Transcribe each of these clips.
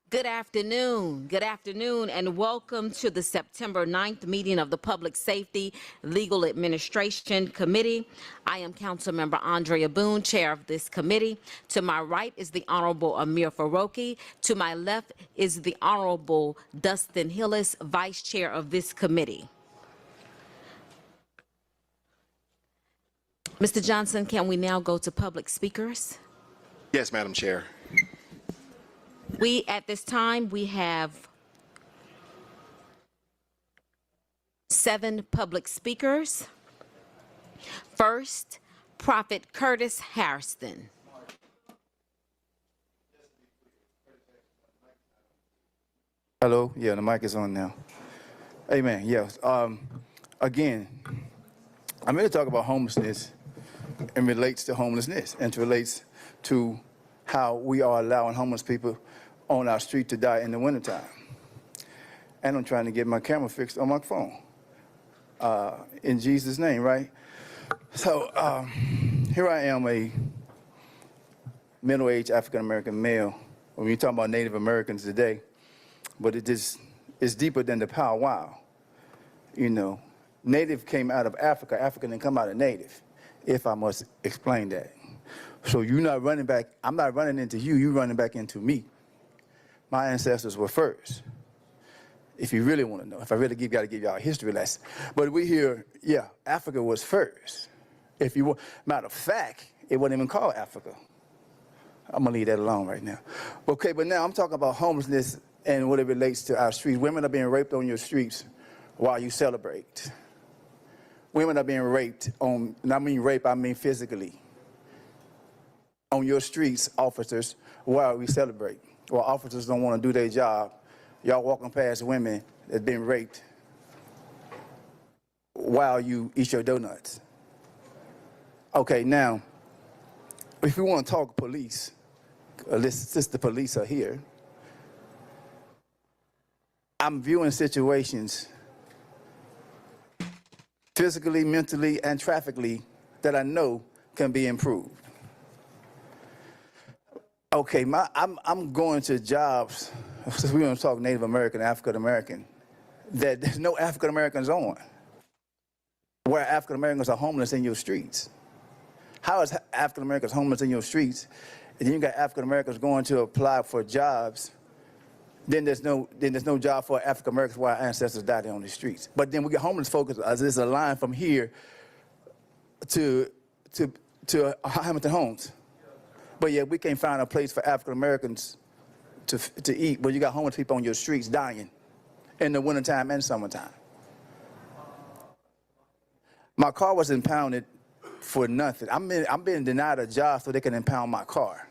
Good afternoon, and welcome to the September 9th meeting of the Public Safety Legal Administration Committee. I am Councilmember Andrea Boone, chair of this committee. To my right is the Honorable Amir Faroki. To my left is the Honorable Dustin Hillis, vice chair of this committee. Mr. Johnson, can we now go to public speakers? Yes, Madam Chair. At this time, we have 7 public speakers. First, Prophet Curtis Hairston. Hello, yeah, the mic is on now. Amen, yes. Again, I'm going to talk about homelessness and relates to homelessness and relates to how we are allowing homeless people on our street to die in the wintertime. And I'm trying to get my camera fixed on my phone. In Jesus' name, right? So here I am, a middle-aged African-American male. When you're talking about Native Americans today, but it's deeper than the powwow. You know, Native came out of Africa. Africa didn't come out of Native, if I must explain that. So you're not running back. I'm not running into you. You're running back into me. My ancestors were first. If you really want to know, if I really got to give y'all a history lesson. But we hear, yeah, Africa was first. If you want, matter of fact, it wasn't even called Africa. I'm gonna leave that alone right now. Okay, but now I'm talking about homelessness and what it relates to our streets. Women are being raped on your streets while you celebrate. Women are being raped on, and I mean rape, I mean physically. On your streets, officers, while we celebrate. Well, officers don't want to do their job. Y'all walking past women that's been raped while you eat your donuts. Okay, now, if we want to talk police, since the police are here, I'm viewing situations physically, mentally, and traffically that I know can be improved. Okay, I'm going to jobs, since we're going to talk Native American, African American, that there's no African Americans on, where African Americans are homeless in your streets. How is African Americans homeless in your streets, and then you got African Americans going to apply for jobs? Then there's no job for African Americans while our ancestors died on the streets. But then we get homeless folks. There's a line from here to Hamilton Homes. But yet we can't find a place for African Americans to eat, but you got homeless people on your streets dying in the wintertime and summertime. My car was impounded for nothing. I'm being denied a job so they can impound my car.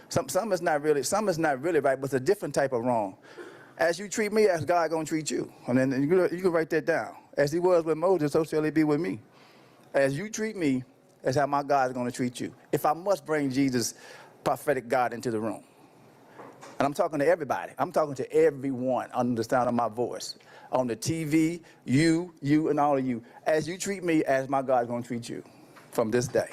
Some is not really right, but it's a different type of wrong. As you treat me, as God gonna treat you. And then you can write that down. As he was with Moses, so shall he be with me. As you treat me, that's how my God is going to treat you. If I must bring Jesus, prophetic God, into the room. And I'm talking to everybody. I'm talking to everyone under the sound of my voice. On the TV, you, and all of you. As you treat me, as my God is going to treat you from this day.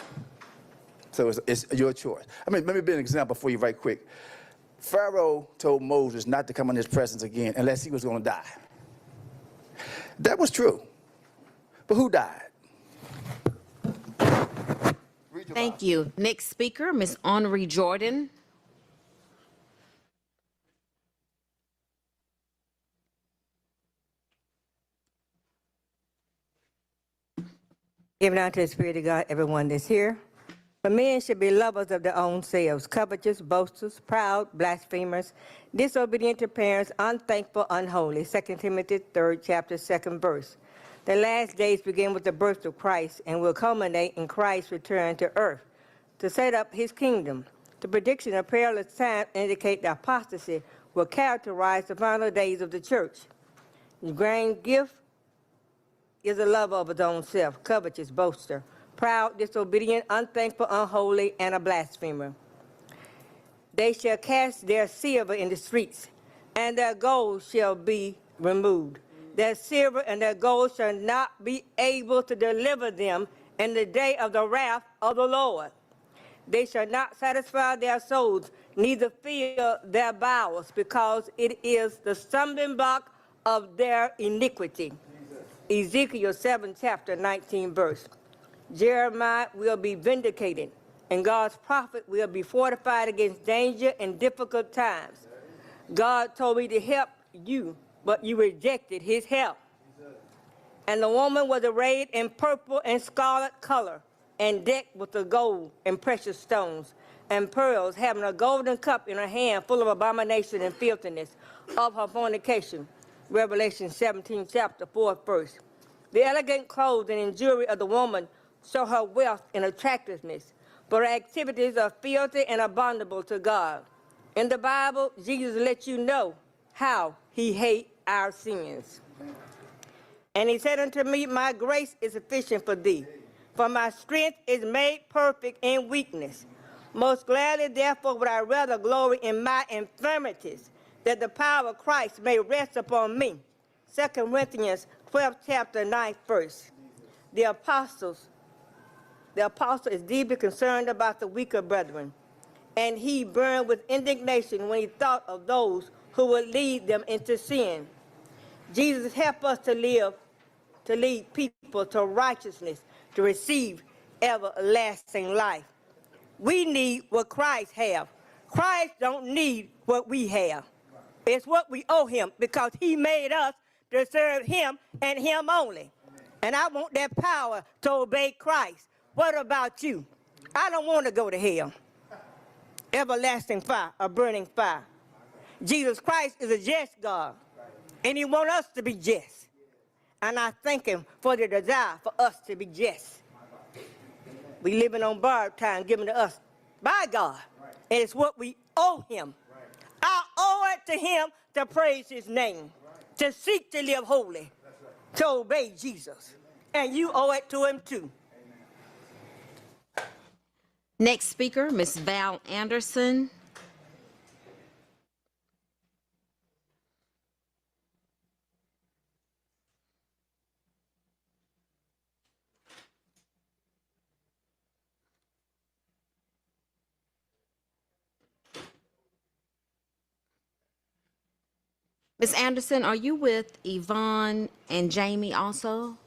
So it's your choice. I mean, let me be an example for you right quick. Pharaoh told Moses not to come in his presence again unless he was going to die. That was true. But who died? Thank you. Next speaker, Ms. Henri Jordan. Giving out to the Spirit of God, everyone that's here. But men should be lovers of their own selves, covetous, boasters, proud, blasphemers, disobedient to parents, unthankful, unholy. 2 Timothy 3rd chapter, 2nd verse. The last days begin with the birth of Christ and will culminate in Christ's return to earth to set up his kingdom. The prediction of perilous time indicate the apostasy will characterize the final days of the church. The grand gift is a lover of his own self, covetous, boaster, proud, disobedient, unthankful, unholy, and a blasphemer. They shall cast their silver in the streets, and their gold shall be removed. Their silver and their gold shall not be able to deliver them, in the day of the wrath of the Lord. They shall not satisfy their souls, neither fill their bowels, because it is the stumbling block of their iniquity. Ezekiel 7, chapter 19, verse. Jeremiah will be vindicated, and God's prophet will be fortified against danger and difficult times. God told me to help you, but you rejected his help. And the woman was arrayed in purple and scarlet color, and decked with the gold and precious stones and pearls, having a golden cup in her hand full of abomination and filthiness of her fornication. Revelation 17, chapter 4, verse. The elegant clothing and jewelry of the woman show her wealth and attractiveness, but her activities are filthy and abominable to God. In the Bible, Jesus lets you know how he hates our sins. And he said unto me, my grace is sufficient for thee, for my strength is made perfect in weakness. Most gladly, therefore, would I rather glory in my infirmities, that the power of Christ may rest upon me. 2 Corinthians 12, chapter 9, verse. The apostle is deeply concerned about the weaker brethren, and he burned with indignation when he thought of those who would lead them into sin. Jesus, help us to lead people to righteousness, to receive everlasting life. We need what Christ has. Christ don't need what we have. It's what we owe him, because he made us to serve him and him only. And I want that power to obey Christ. What about you? I don't want to go to hell. Everlasting fire, a burning fire. Jesus Christ is a just God, and he wants us to be just. And I thank him for the desire for us to be just. We living on borrowed time given to us by God, and it's what we owe him. I owe it to him to praise his name, to seek to live holy, to obey Jesus. And you owe it to him too. Next speaker, Ms. Val Anderson. Ms. Anderson, are you with Yvonne and Jamie also?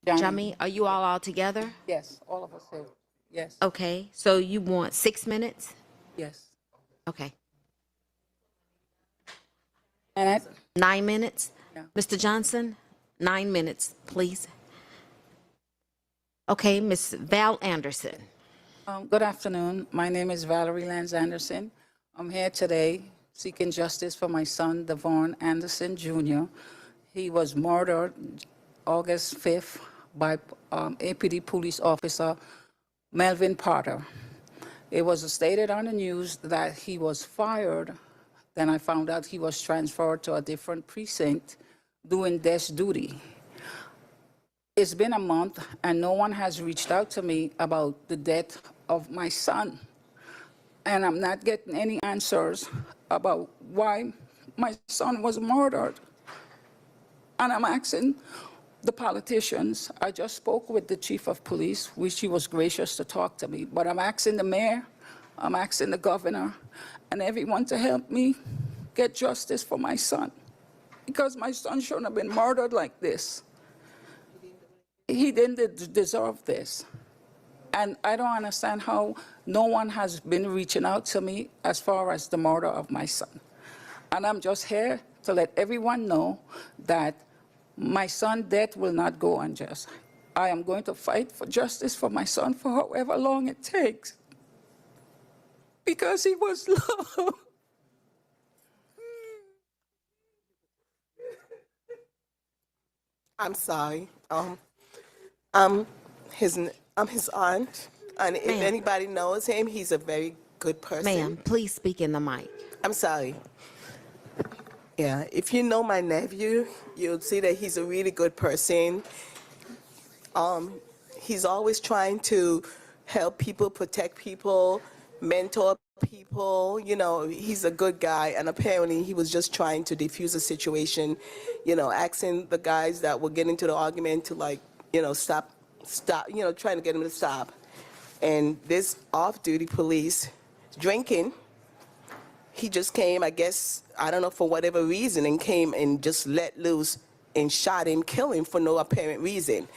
Jamie, are you all together? Yes, all of us here. Yes, Okay, so you want 6 minutes? yes. Okay, And I, 9 minutes? Yeah. Mr. Johnson, 9 minutes, please. Okay, Ms. Val Anderson. good afternoon. My name is Valerie Lanz Anderson. I'm here today seeking justice for my son, Devon Anderson Jr. He was murdered August 5th by APD police officer Melvin Potter. It was stated on the news that he was fired. Then I found out he was transferred to a different precinct doing desk duty. It's been a month and no one has reached out to me about the death of my son. And I'm not getting any answers about why my son was murdered. And I'm asking the politicians. I just spoke with the chief of police, which he was gracious to talk to me, but I'm asking the mayor, I'm asking the governor, and everyone to help me get justice for my son, because my son shouldn't have been murdered like this. He didn't deserve this. And I don't understand how no one has been reaching out to me as far as the murder of my son. And I'm just here to let everyone know that my son's death will not go unjust. I am going to fight for justice for my son for however long it takes, because he was loved. I'm sorry. I'm his aunt, and if Ma'am. anybody knows him, he's a very good person. Ma'am, please speak in the mic. I'm sorry. Yeah, if you know my nephew, you'll see that he's a really good person. He's always trying to help people, protect people, mentor people. You know, he's a good guy, and apparently he was just trying to defuse the situation, you know, asking the guys that were getting into the argument to, like, you know, stop stop, trying to get him to stop. And this off-duty police drinking, he just came, I guess, I don't know, for whatever reason, and came and just let loose and shot him, killed him for no apparent reason.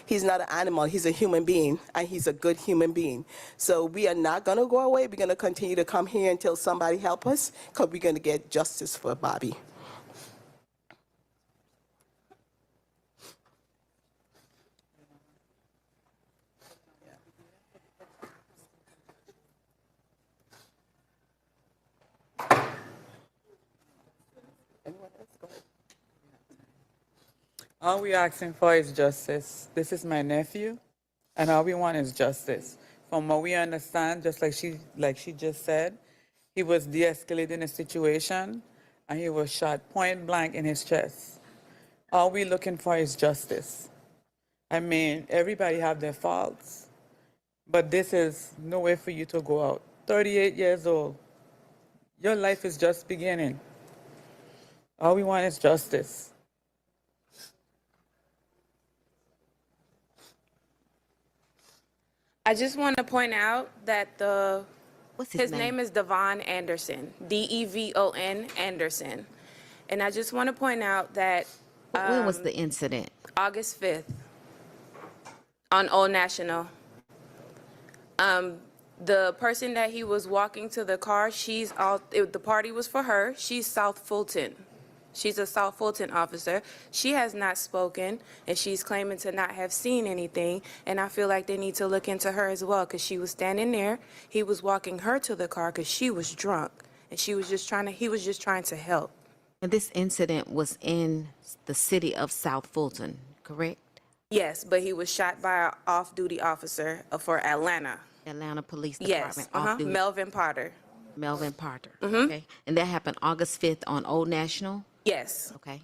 He's not an animal, he's a human being, and he's a good human being. So we are not gonna go away, we're gonna continue to come here until somebody help us, because we're gonna get justice for Bobby. All we asking for is justice. This is my nephew, and all we want is justice. From what we understand, just like she just said, he was de-escalating the situation, and he was shot point blank in his chest. All we looking for is justice. I mean, everybody have their faults, but this is no way for you to go out. 38 years old. Your life is just beginning. All we want is justice. I just want to point out that What's his name is Devon Anderson, Devon Anderson. And I just want to point out that When was the incident? August 5th on Old National, the person that he was walking to the car, the party was for her. She's South Fulton. She's a South Fulton officer. She has not spoken, and she's claiming to not have seen anything. And I feel like they need to look into her as well, because she was standing there. He was walking her to the car because she was drunk, and he was just trying to help. And this incident was in the city of South Fulton, correct? Yes, but he was shot by an off-duty officer for Atlanta. Atlanta Police Yes, Department. off-duty. Melvin Potter. Melvin Potter. Okay. And that happened August 5th on Old National? Yes. Okay.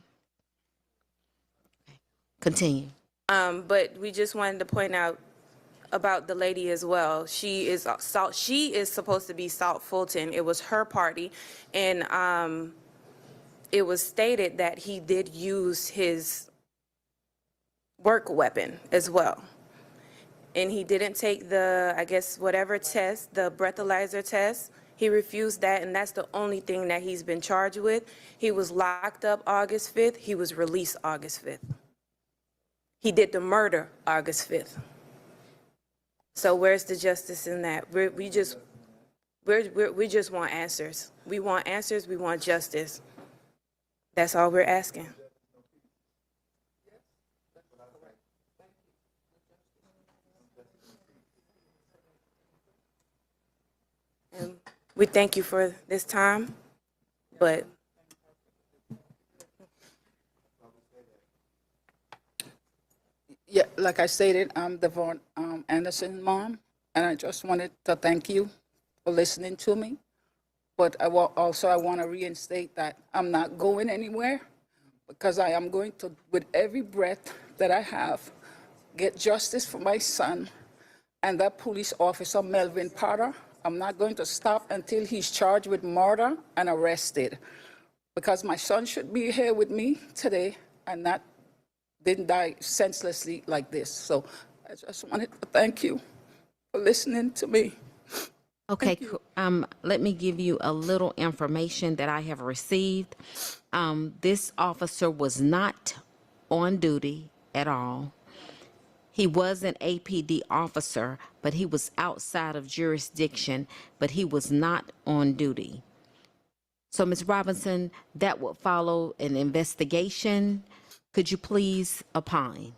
Continue. But we just wanted to point out about the lady as well. She is supposed to be South Fulton. It was her party, and it was stated that he did use his work weapon as well. And he didn't take the, I guess, whatever test, the breathalyzer test. He refused that, and that's the only thing that he's been charged with. He was locked up August 5th. He was released August 5th. He did the murder August 5th. So where's the justice in that? We just want answers. We want answers. We want justice. That's all we're asking. And we thank you for this time, but Yeah, like I stated, I'm Devon Anderson's mom, and I just wanted to thank you for listening to me. But I want to reinstate that I'm not going anywhere, because I am going to, with every breath that I have, get justice for my son and that police officer, Melvin Potter. I'm not going to stop until he's charged with murder and arrested, because my son should be here with me today and didn't die senselessly like this. So I just wanted to thank you for listening to me. Okay, let me give you a little information that I have received. This officer was not on duty at all. He was an APD officer, but he was outside of jurisdiction, but he was not on duty. So, Ms. Robinson, that would follow an investigation. Could you please opine?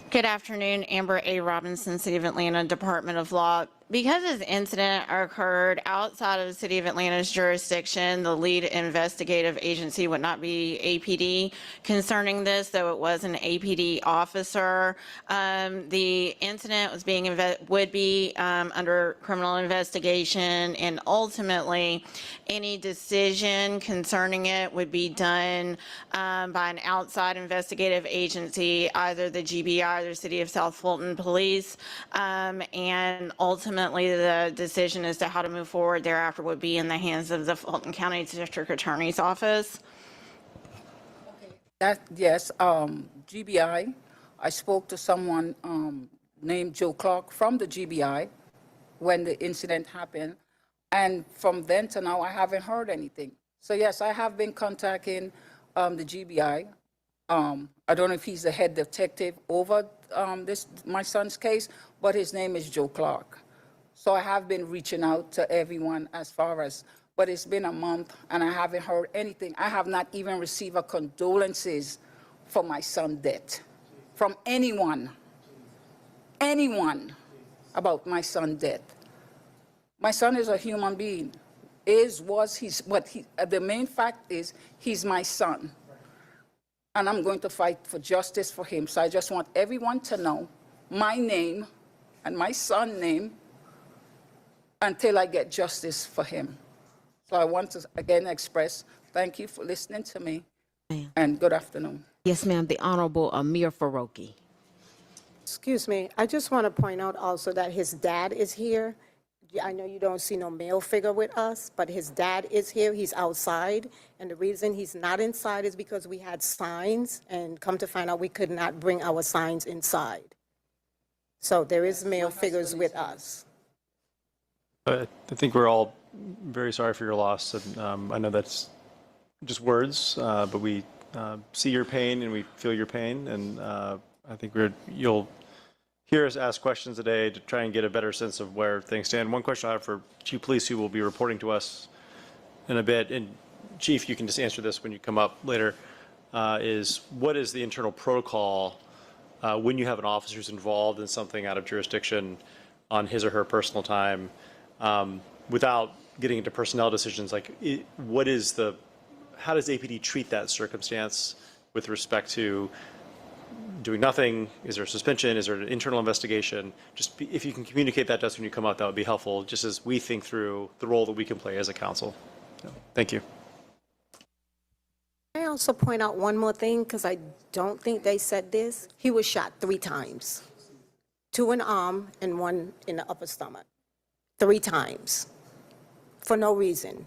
Good afternoon, Amber A. Robinson, City of Atlanta, Department of Law. Because this incident occurred outside of the City of Atlanta's jurisdiction, the lead investigative agency would not be APD. Concerning this, though it was an APD officer, the incident would be under criminal investigation, and ultimately any decision concerning it would be done by an outside investigative agency, either the GBI or the City of South Fulton Police, and ultimately the decision as to how to move forward thereafter would be in the hands of the Fulton County District Attorney's Office. Yes, GBI I spoke to someone named Joe Clark from the GBI when the incident happened. And from then to now, I haven't heard anything. So yes, I have been contacting the GBI. I don't know if he's the head detective over my son's case, but his name is Joe Clark. So I have been reaching out to everyone as far as, but it's been a month and I haven't heard anything. I have not even received a condolences for my son's death from anyone about my son's death. My son is a human being. The main fact is he's my son. And I'm going to fight for justice for him. So I just want everyone to know my name and my son's name until I get justice for him. So I want to again express thank you for listening to me and good afternoon. Yes, ma'am. The Honorable Amir Faroki. Excuse me, I just want to point out also that his dad is here. I know you don't see no male figure with us, but his dad is here. He's outside. And the reason he's not inside is because we had signs, and come to find out we could not bring our signs inside. So there is male figures with us. I think we're all very sorry for your loss. And I know that's just words, but we see your pain and we feel your pain. And I think you'll hear us ask questions today to try and get a better sense of where things stand. One question I have for Chief Police, who will be reporting to us in a bit, and Chief, you can just answer this when you come up later, is what is the internal protocol when you have an officer who's involved in something out of jurisdiction on his or her personal time, without getting into personnel decisions? Like, how does APD treat that circumstance with respect to doing nothing? Is there a suspension? Is there an internal investigation? Just if you can communicate that to us when you come out, that would be helpful, just as we think through the role that we can play as a council. So, thank you. I also point out one more thing, because I don't think they said this. He was shot 3 times. 2 in the arm and 1 in the upper stomach. 3 times. For no reason.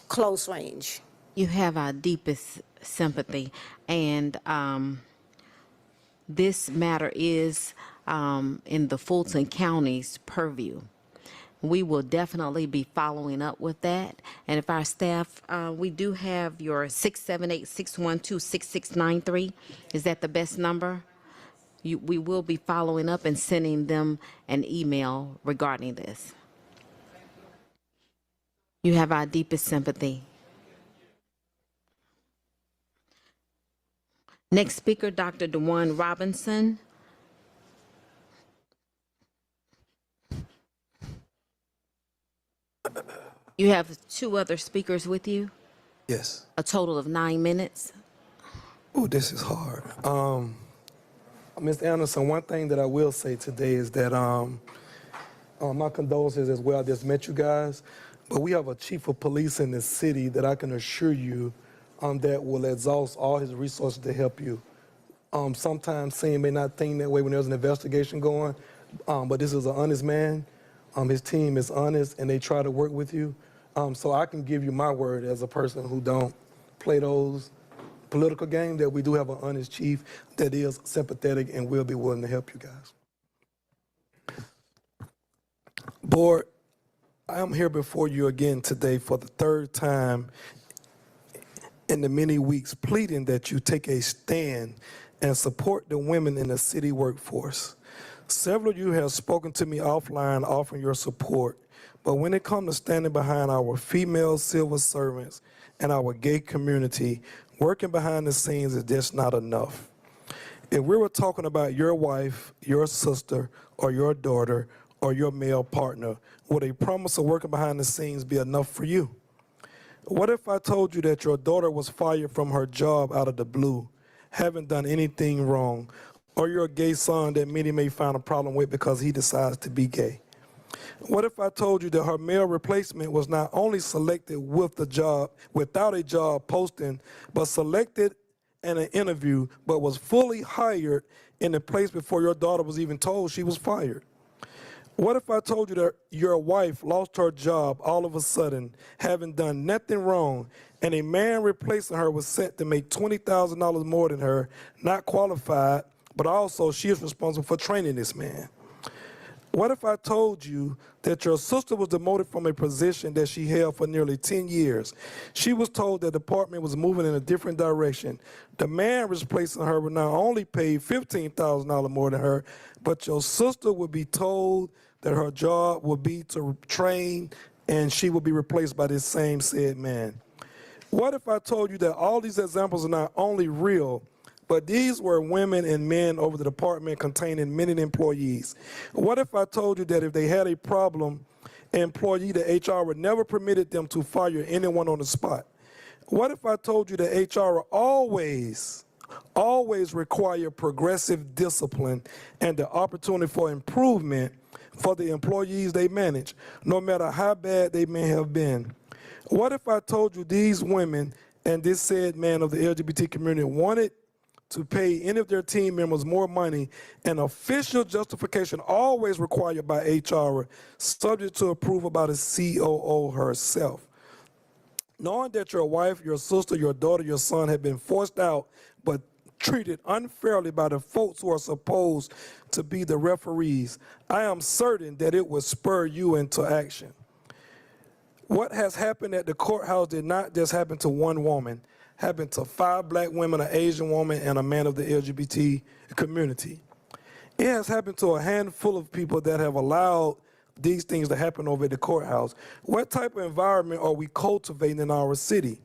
Close range. You have our deepest sympathy, and this matter is in the Fulton County's purview. We will definitely be following up with that. And if our staff, we do have your 678-612-6693. Is that the best number? We will be following up and sending them an email regarding this. You have our deepest sympathy. Next speaker, Dr. DeJuan Robinson. You have 2 other speakers with you, Yes. a total of 9 minutes. Oh, this is hard. Ms. Anderson, one thing that I will say today is that my condolences as well. I just met you guys, but we have a chief of police in this city that I can assure you that will exhaust all his resources to help you. Sometimes Sam may not think that way when there's an investigation going, but this is an honest man. His team is honest, and they try to work with you. So I can give you my word as a person who don't play those political games, that we do have an honest chief that is sympathetic and will be willing to help you guys. Board, I am here before you again today for the 3rd time in the many weeks, pleading that you take a stand and support the women in the city workforce. Several of you have spoken to me offline offering your support, but when it comes to standing behind our female civil servants and our gay community, working behind the scenes is just not enough. If we were talking about your wife, your sister, or your daughter, or your male partner, would a promise of working behind the scenes be enough for you? What if I told you that your daughter was fired from her job out of the blue, haven't done anything wrong, or your gay son that many may find a problem with because he decides to be gay? What if I told you that her male replacement was not only selected with the job, without a job posting, but selected in an interview, but was fully hired in the place before your daughter was even told she was fired? What if I told you that your wife lost her job all of a sudden, having done nothing wrong, and a man replacing her was set to make $20,000 more than her, not qualified, but also she is responsible for training this man. What if I told you that your sister was demoted from a position that she held for nearly 10 years? She was told that the department was moving in a different direction. The man replacing her would not only pay $15,000 more than her, but your sister would be told that her job would be to train and she would be replaced by this same said man. What if I told you that all these examples are not only real, but these were women and men over the department containing many employees? What if I told you that if they had a problem, an employee, the HR would never permitted them to fire anyone on the spot? What if I told you that HR always require progressive discipline and the opportunity for improvement for the employees they manage, no matter how bad they may have been? What if I told you these women and this said man of the LGBT community wanted to pay any of their team members more money, an official justification always required by HR, subject to approval by the COO herself? Knowing that your wife, your sister, your daughter, your son have been forced out but treated unfairly by the folks who are supposed to be the referees, I am certain that it would spur you into action. What has happened at the courthouse did not just happen to one woman. Happened to 5 black women, an Asian woman, and a man of the LGBT community. It has happened to a handful of people that have allowed these things to happen over at the courthouse. What type of environment are we cultivating in our city?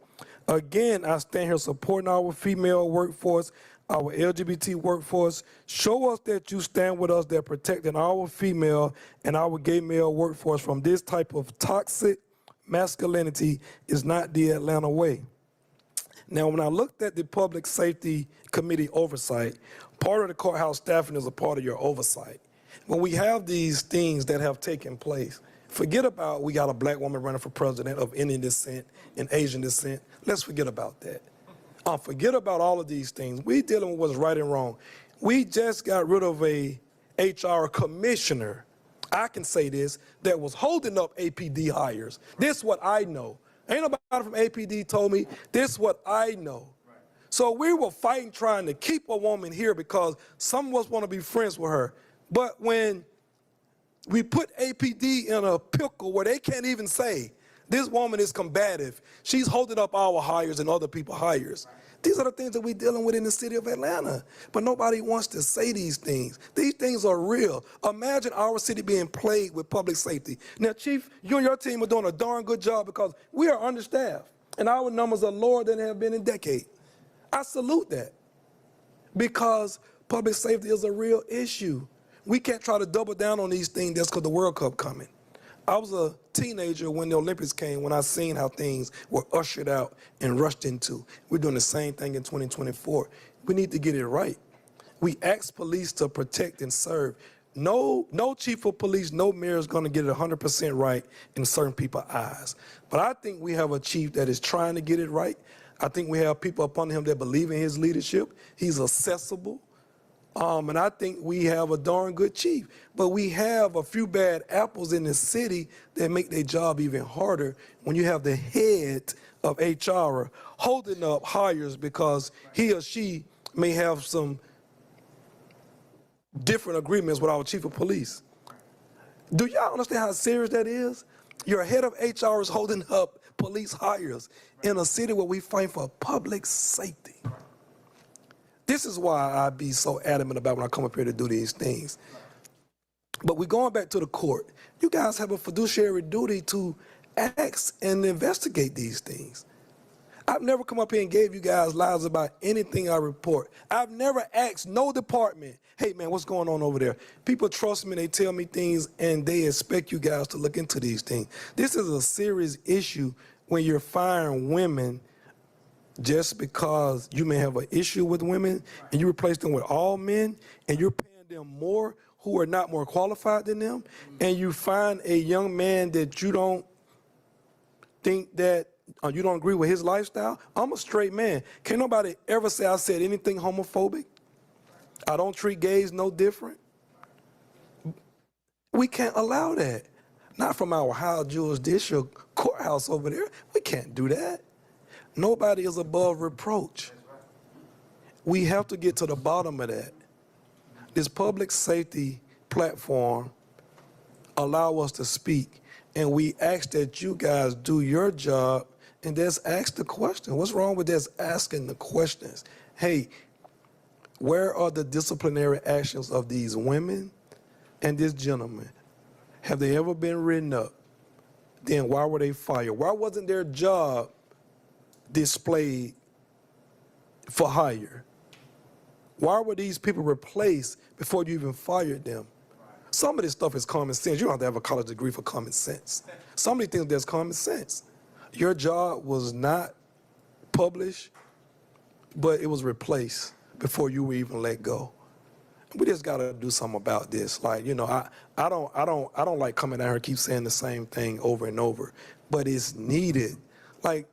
Again, I stand here supporting our female workforce, our LGBT workforce. Show us that you stand with us, that protecting our female and our gay male workforce from this type of toxic masculinity is not the Atlanta way. Now, when I looked at the Public Safety Committee oversight, part of the courthouse staffing is a part of your oversight. When we have these things that have taken place, forget about we got a black woman running for president of Indian descent and Asian descent. Let's forget about that. Forget about all of these things. We dealing with what's right and wrong. We just got rid of a HR commissioner, I can say this, that was holding up APD hires. This is what I know. Ain't nobody from APD told me. This is what I know. Right. So we were fighting trying to keep a woman here because some of us want to be friends with her. But when we put APD in a pickle where they can't even say, this woman is combative, she's holding up our hires and other people's hires. Right. These are the things that we're dealing with in the city of Atlanta. But nobody wants to say these things. These things are real. Imagine our city being plagued with public safety. Now, Chief, you and your team are doing a darn good job because we are understaffed, and our numbers are lower than they have been in decades. I salute that because public safety is a real issue. We can't try to double down on these things just because the World Cup coming. I was a teenager when the Olympics came, when I seen how things were ushered out and rushed into. We're doing the same thing in 2024. We need to get it right. We ask police to protect and serve. No chief of police, no mayor is going to get it 100% right in certain people's eyes. But I think we have a chief that is trying to get it right. I think we have people up under him that believe in his leadership. He's accessible. And I think we have a darn good chief. But we have a few bad apples in the city that make their job even harder when you have the head of HR holding up hires because he or she may have some different agreements with our chief of police. Do y'all understand how serious that is? Your head of HR is holding up police hires in a city where we fight for public safety. This is why I be so adamant about when I come up here to do these things. But we're going back to the court. You guys have a fiduciary duty to ask and investigate these things. I've never come up here and gave you guys lies about anything I report. I've never asked no department, hey man, what's going on over there? People trust me, they tell me things, and they expect you guys to look into these things. This is a serious issue when you're firing women just because you may have an issue with women and you replace them with all men and you're paying them more who are not more qualified than them, and you find a young man that you don't think that, you don't agree with his lifestyle. I'm a straight man. Can't nobody ever say I said anything homophobic. I don't treat gays no different. We can't allow that. Not from our high jurisdictional courthouse over there. We can't do that. Nobody is above reproach. We have to get to the bottom of that. this public safety platform allow us to speak, and we ask that you guys do your job and just ask the question. What's wrong with just asking the questions? Hey, where are the disciplinary actions of these women and this gentleman? Have they ever been written up? Then why were they fired? Why wasn't their job displayed for hire? Why were these people replaced before you even fired them? Some of this stuff is common sense. You don't have to have a college degree for common sense. Some of these things, there's common sense. Your job was not published, but it was replaced before you were even let go. We just got to do something about this. Like, you know, I don't like coming out here and keep saying the same thing over and over, but it's needed. Like,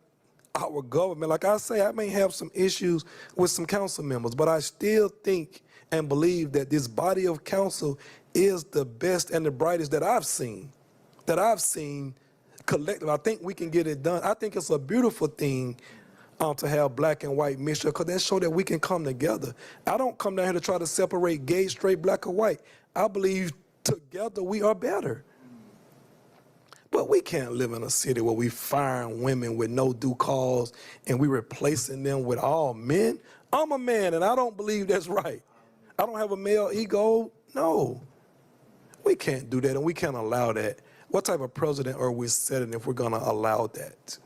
our government, like I say, I may have some issues with some council members, but I still think and believe that this body of council is the best and the brightest that I've seen collective. I think we can get it done. I think it's a beautiful thing to have black and white mixture, because that shows that we can come together. I don't come down here to try to separate gay, straight, black, or white. I believe together we are better. But we can't live in a city where we firing women with no due cause and we replacing them with all men. I'm a man and I don't believe that's right. I don't have a male ego. No. We can't do that and we can't allow that. What type of president are we setting if we're going to allow that?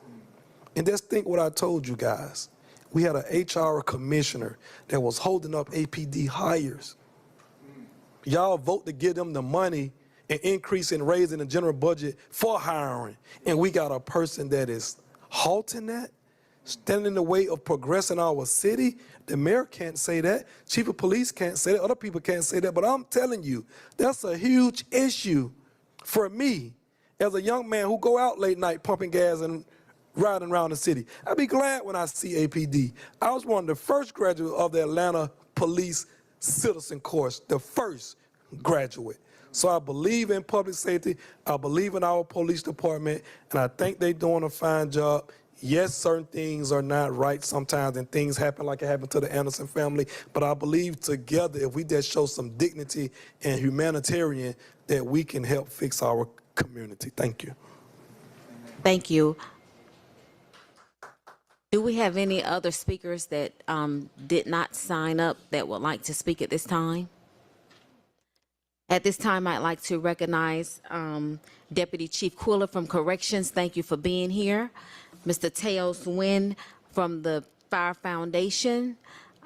And just think what I told you guys. We had an HR commissioner that was holding up APD hires. Y'all vote to give them the money and increase in raising the general budget for hiring. And we got a person that is halting that, standing in the way of progressing our city. The mayor can't say that. Chief of police can't say that. Other people can't say that. But I'm telling you, that's a huge issue for me as a young man who go out late night pumping gas and riding around the city. I'd be glad when I see APD. I was one of the first graduates of the Atlanta Police Citizen Course, the first graduate. So I believe in public safety. I believe in our police department, and I think they're doing a fine job. Yes, certain things are not right sometimes, and things happen like it happened to the Anderson family, but I believe together, if we just show some dignity and humanitarian, that we can help fix our community. Thank you. Thank you. Do we have any other speakers that did not sign up that would like to speak at this time? At this time, I'd like to recognize Deputy Chief Quiller from Corrections. Thank you for being here. Mr. Teos Nguyen from the Fire Foundation,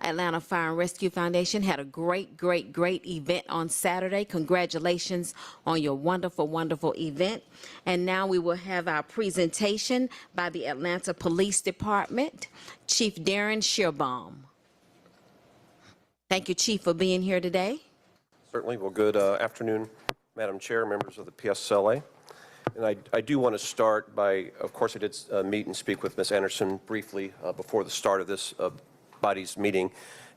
Atlanta Fire and Rescue Foundation, had a great event on Saturday. Congratulations on your wonderful, wonderful event. And now we will have our presentation by the Atlanta Police Department, Chief Darren Shearbaum. Thank you, Chief, for being here today. Certainly. Well, good afternoon, Madam Chair, members of the PSLA. And I do want to start by, of course, I did meet and speak with Ms. Anderson briefly before the start of this body's meeting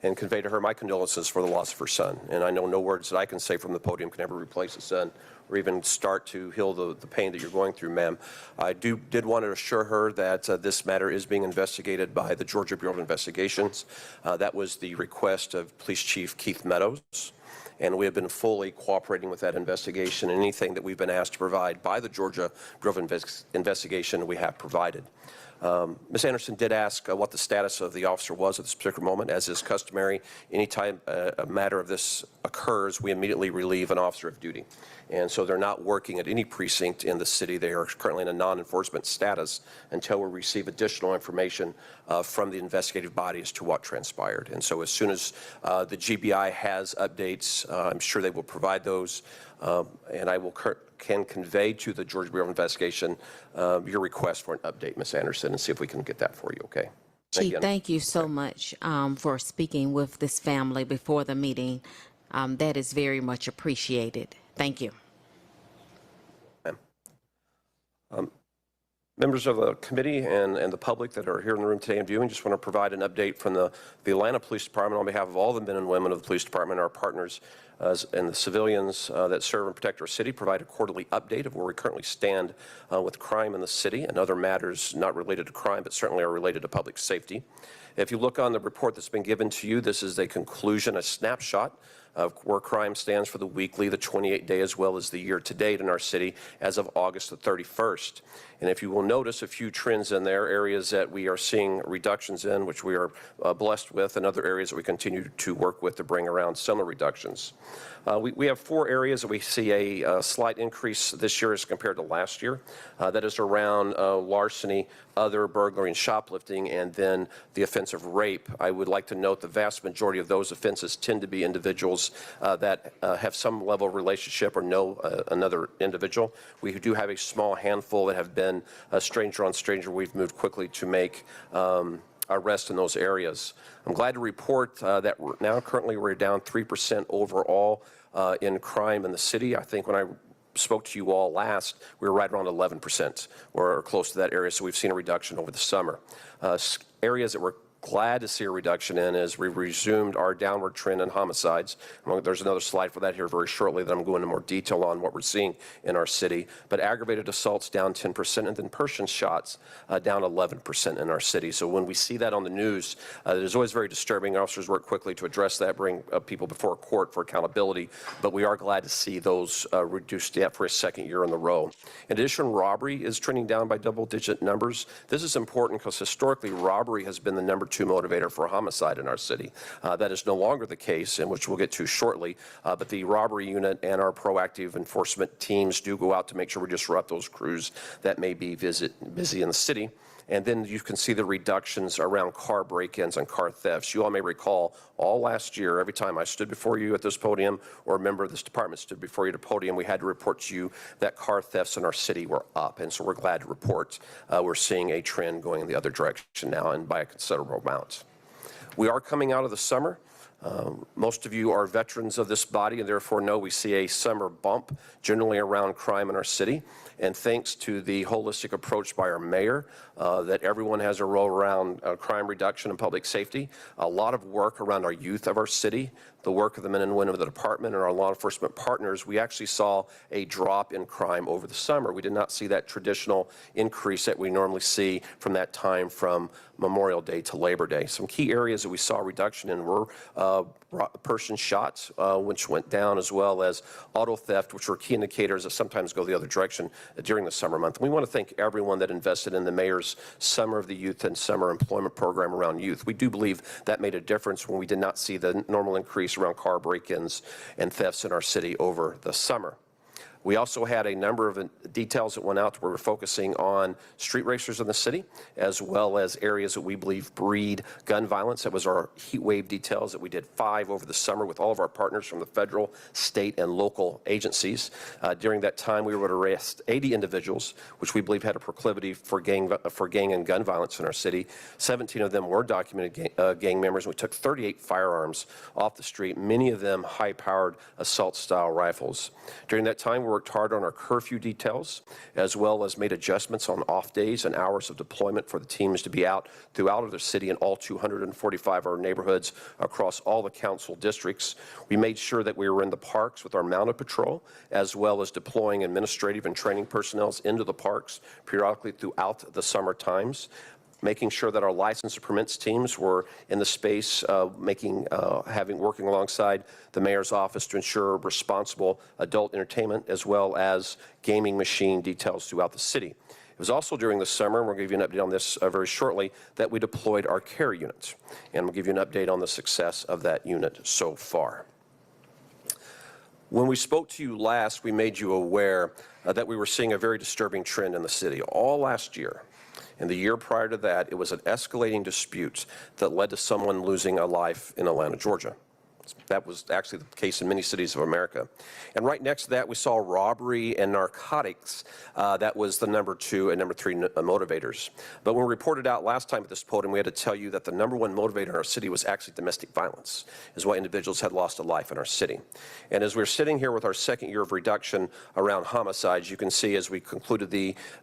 and convey to her my condolences for the loss of her son. And I know no words that I can say from the podium can ever replace a son or even start to heal the pain that you're going through, ma'am. I did want to assure her that this matter is being investigated by the Georgia Bureau of Investigations. That was the request of Police Chief Keith Meadows. And we have been fully cooperating with that investigation. Anything that we've been asked to provide by the Georgia Bureau of Investigation, we have provided. Ms. Anderson did ask what the status of the officer was at this particular moment. As is customary, anytime a matter of this occurs, we immediately relieve an officer of duty. And so they're not working at any precinct in the city. They are currently in a non-enforcement status until we receive additional information from the investigative body as to what transpired. And so as soon as the GBI has updates, I'm sure they will provide those. And I can convey to the Georgia Bureau of Investigation your request for an update, Ms. Anderson, and see if we can get that for you, okay? Chief, thank you so much for speaking with this family before the meeting. That is very much appreciated. Thank you. Members of the committee and the public that are here in the room today and viewing, just want to provide an update from the Atlanta Police Department on behalf of all the men and women of the police department, our partners and the civilians that serve and protect our city, provide a quarterly update of where we currently stand with crime in the city and other matters not related to crime, but certainly are related to public safety. If you look on the report that's been given to you, this is a conclusion, a snapshot of where crime stands for the weekly, the 28-day, as well as the year-to-date in our city as of August the 31st. And if you will notice a few trends in there, areas that we are seeing reductions in, which we are blessed with, and other areas that we continue to work with to bring around similar reductions. We have 4 areas that we see a slight increase this year as compared to last year. That is around larceny, other burglary and shoplifting, and then the offense of rape. I would like to note the vast majority of those offenses tend to be individuals that have some level of relationship or know another individual. We do have a small handful that have been a stranger on stranger. We've moved quickly to make arrests in those areas. I'm glad to report that currently we're down 3% overall in crime in the city. I think when I spoke to you all last, we were right around 11% or close to that area, so we've seen a reduction over the summer. Areas that we're glad to see a reduction in is we resumed our downward trend in homicides. There's another slide for that here very shortly that I'm going into more detail on what we're seeing in our city. But aggravated assaults down 10%, and then person shots down 11% in our city. So when we see that on the news, it is always very disturbing. Officers work quickly to address that, bring people before a court for accountability. But we are glad to see those reduced yet for a second year in a row. In addition, robbery is trending down by double-digit numbers. This is important because historically robbery has been the number 2 motivator for homicide in our city. That is no longer the case, and which we'll get to shortly, but the robbery unit and our proactive enforcement teams do go out to make sure we disrupt those crews that may be busy in the city. And then you can see the reductions around car break-ins and car thefts. You all may recall all last year, every time I stood before you at this podium or a member of this department stood before you at a podium, we had to report to you that car thefts in our city were up. And so we're glad to report we're seeing a trend going in the other direction now, and by a considerable amount. We are coming out of the summer. Most of you are veterans of this body and therefore know we see a summer bump generally around crime in our city. And thanks to the holistic approach by our mayor, that everyone has a role around crime reduction and public safety, a lot of work around our youth of our city, the work of the men and women of the department and our law enforcement partners, we actually saw a drop in crime over the summer. We did not see that traditional increase that we normally see from that time from Memorial Day to Labor Day. Some key areas that we saw a reduction in were person shots, which went down, as well as auto theft, which were key indicators that sometimes go the other direction during the summer month. And we want to thank everyone that invested in the mayor's Summer of the Youth and Summer Employment Program around youth. We do believe that made a difference when we did not see the normal increase around car break-ins and thefts in our city over the summer. We also had a number of details that went out where we're focusing on street racers in the city, as well as areas that we believe breed gun violence. That was our heat wave details that we did 5 over the summer with all of our partners from the federal, state, and local agencies. During that time, we were able to arrest 80 individuals, which we believe had a proclivity for gang and gun violence in our city. 17 of them were documented gang members. We took 38 firearms off the street, many of them high-powered assault-style rifles. During that time, we worked hard on our curfew details, as well as made adjustments on off days and hours of deployment for the teams to be out throughout the city in all 245 of our neighborhoods across all the council districts. We made sure that we were in the parks with our mounted patrol, as well as deploying administrative and training personnel into the parks periodically throughout the summer times, making sure that our license and permits teams were in the space, working alongside the mayor's office to ensure responsible adult entertainment, as well as gaming machine details throughout the city. It was also during the summer, and we'll give you an update on this very shortly, that we deployed our care unit. And we'll give you an update on the success of that unit so far. When we spoke to you last, we made you aware that we were seeing a very disturbing trend in the city. All last year, and the year prior to that, it was an escalating dispute that led to someone losing a life in Atlanta, Georgia. That was actually the case in many cities of America. And right next to that, we saw robbery and narcotics. That was the number 2 and number 3 motivators. But when we reported out last time at this podium, we had to tell you that the number 1 motivator in our city was actually domestic violence, is why individuals had lost a life in our city. And as we're sitting here with our second year of reduction around homicides, you can see as we concluded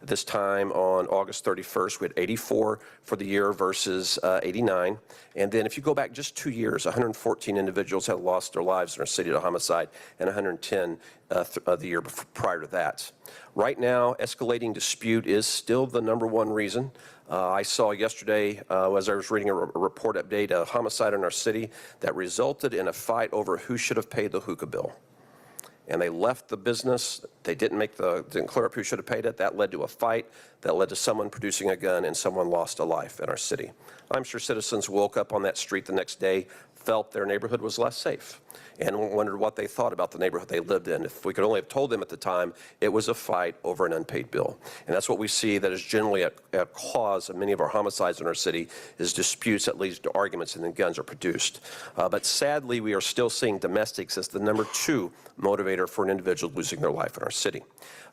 this time on August 31st, we had 84 for the year versus 89. And then if you go back just 2 years, 114 individuals individuals had lost their lives in our city to homicide, and 110 the year prior to that. Right now, escalating dispute is still the #1 reason. I saw yesterday, as I was reading a report update, a homicide in our city that resulted in a fight over who should have paid the hookah bill. And they left the business. They didn't clear up who should have paid it. That led to a fight that led to someone producing a gun, and someone lost a life in our city. I'm sure citizens woke up on that street the next day, felt their neighborhood was less safe, and wondered what they thought about the neighborhood they lived in. If we could only have told them at the time, it was a fight over an unpaid bill. And that's what we see that is generally a cause of many of our homicides in our city, is disputes that leads to arguments, and then guns are produced. But sadly, we are still seeing domestics as the #2 motivator for an individual losing their life in our city.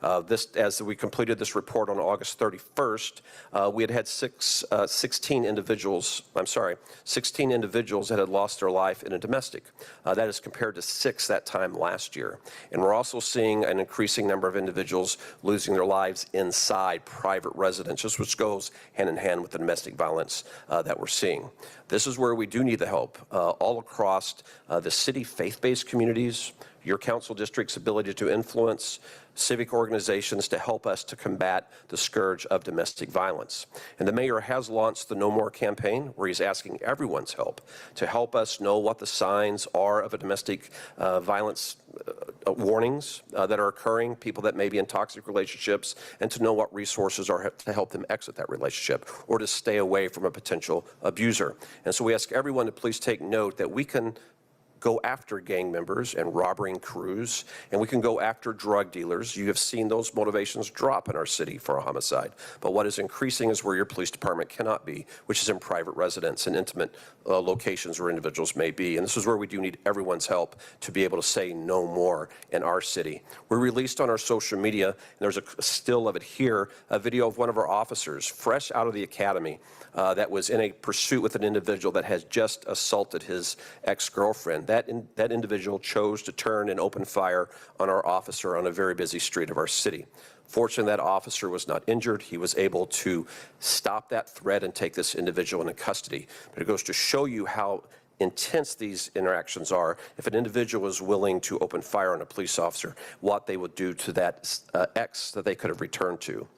As we completed this report on August 31st, we had 16 individuals that had lost their life in a domestic. That is compared to 6 that time last year. And we're also seeing an increasing number of individuals losing their lives inside private residences, which goes hand in hand with the domestic violence that we're seeing. This is where we do need the help all across the city, faith-based communities, your council district's ability to influence, civic organizations to help us to combat the scourge of domestic violence. And the mayor has launched the No More campaign, where he's asking everyone's help to help us know what the signs are of a domestic violence warnings that are occurring, people that may be in toxic relationships, and to know what resources are to help them exit that relationship or to stay away from a potential abuser. And so we ask everyone to please take note that we can go after gang members and robbery crews, and we can go after drug dealers. You have seen those motivations drop in our city for a homicide. But what is increasing is where your police department cannot be, which is in private residence and intimate locations where individuals may be. And this is where we do need everyone's help to be able to say no more in our city. We released on our social media, and there's a still of it here, a video of one of our officers fresh out of the academy that was in a pursuit with an individual that has just assaulted his ex-girlfriend. That individual chose to turn and open fire on our officer on a very busy street of our city. Fortunately, that officer was not injured. He was able to stop that threat and take this individual into custody. But it goes to show you how intense these interactions are. If an individual is willing to open fire on a police officer, what they would do to that ex that they could have returned to.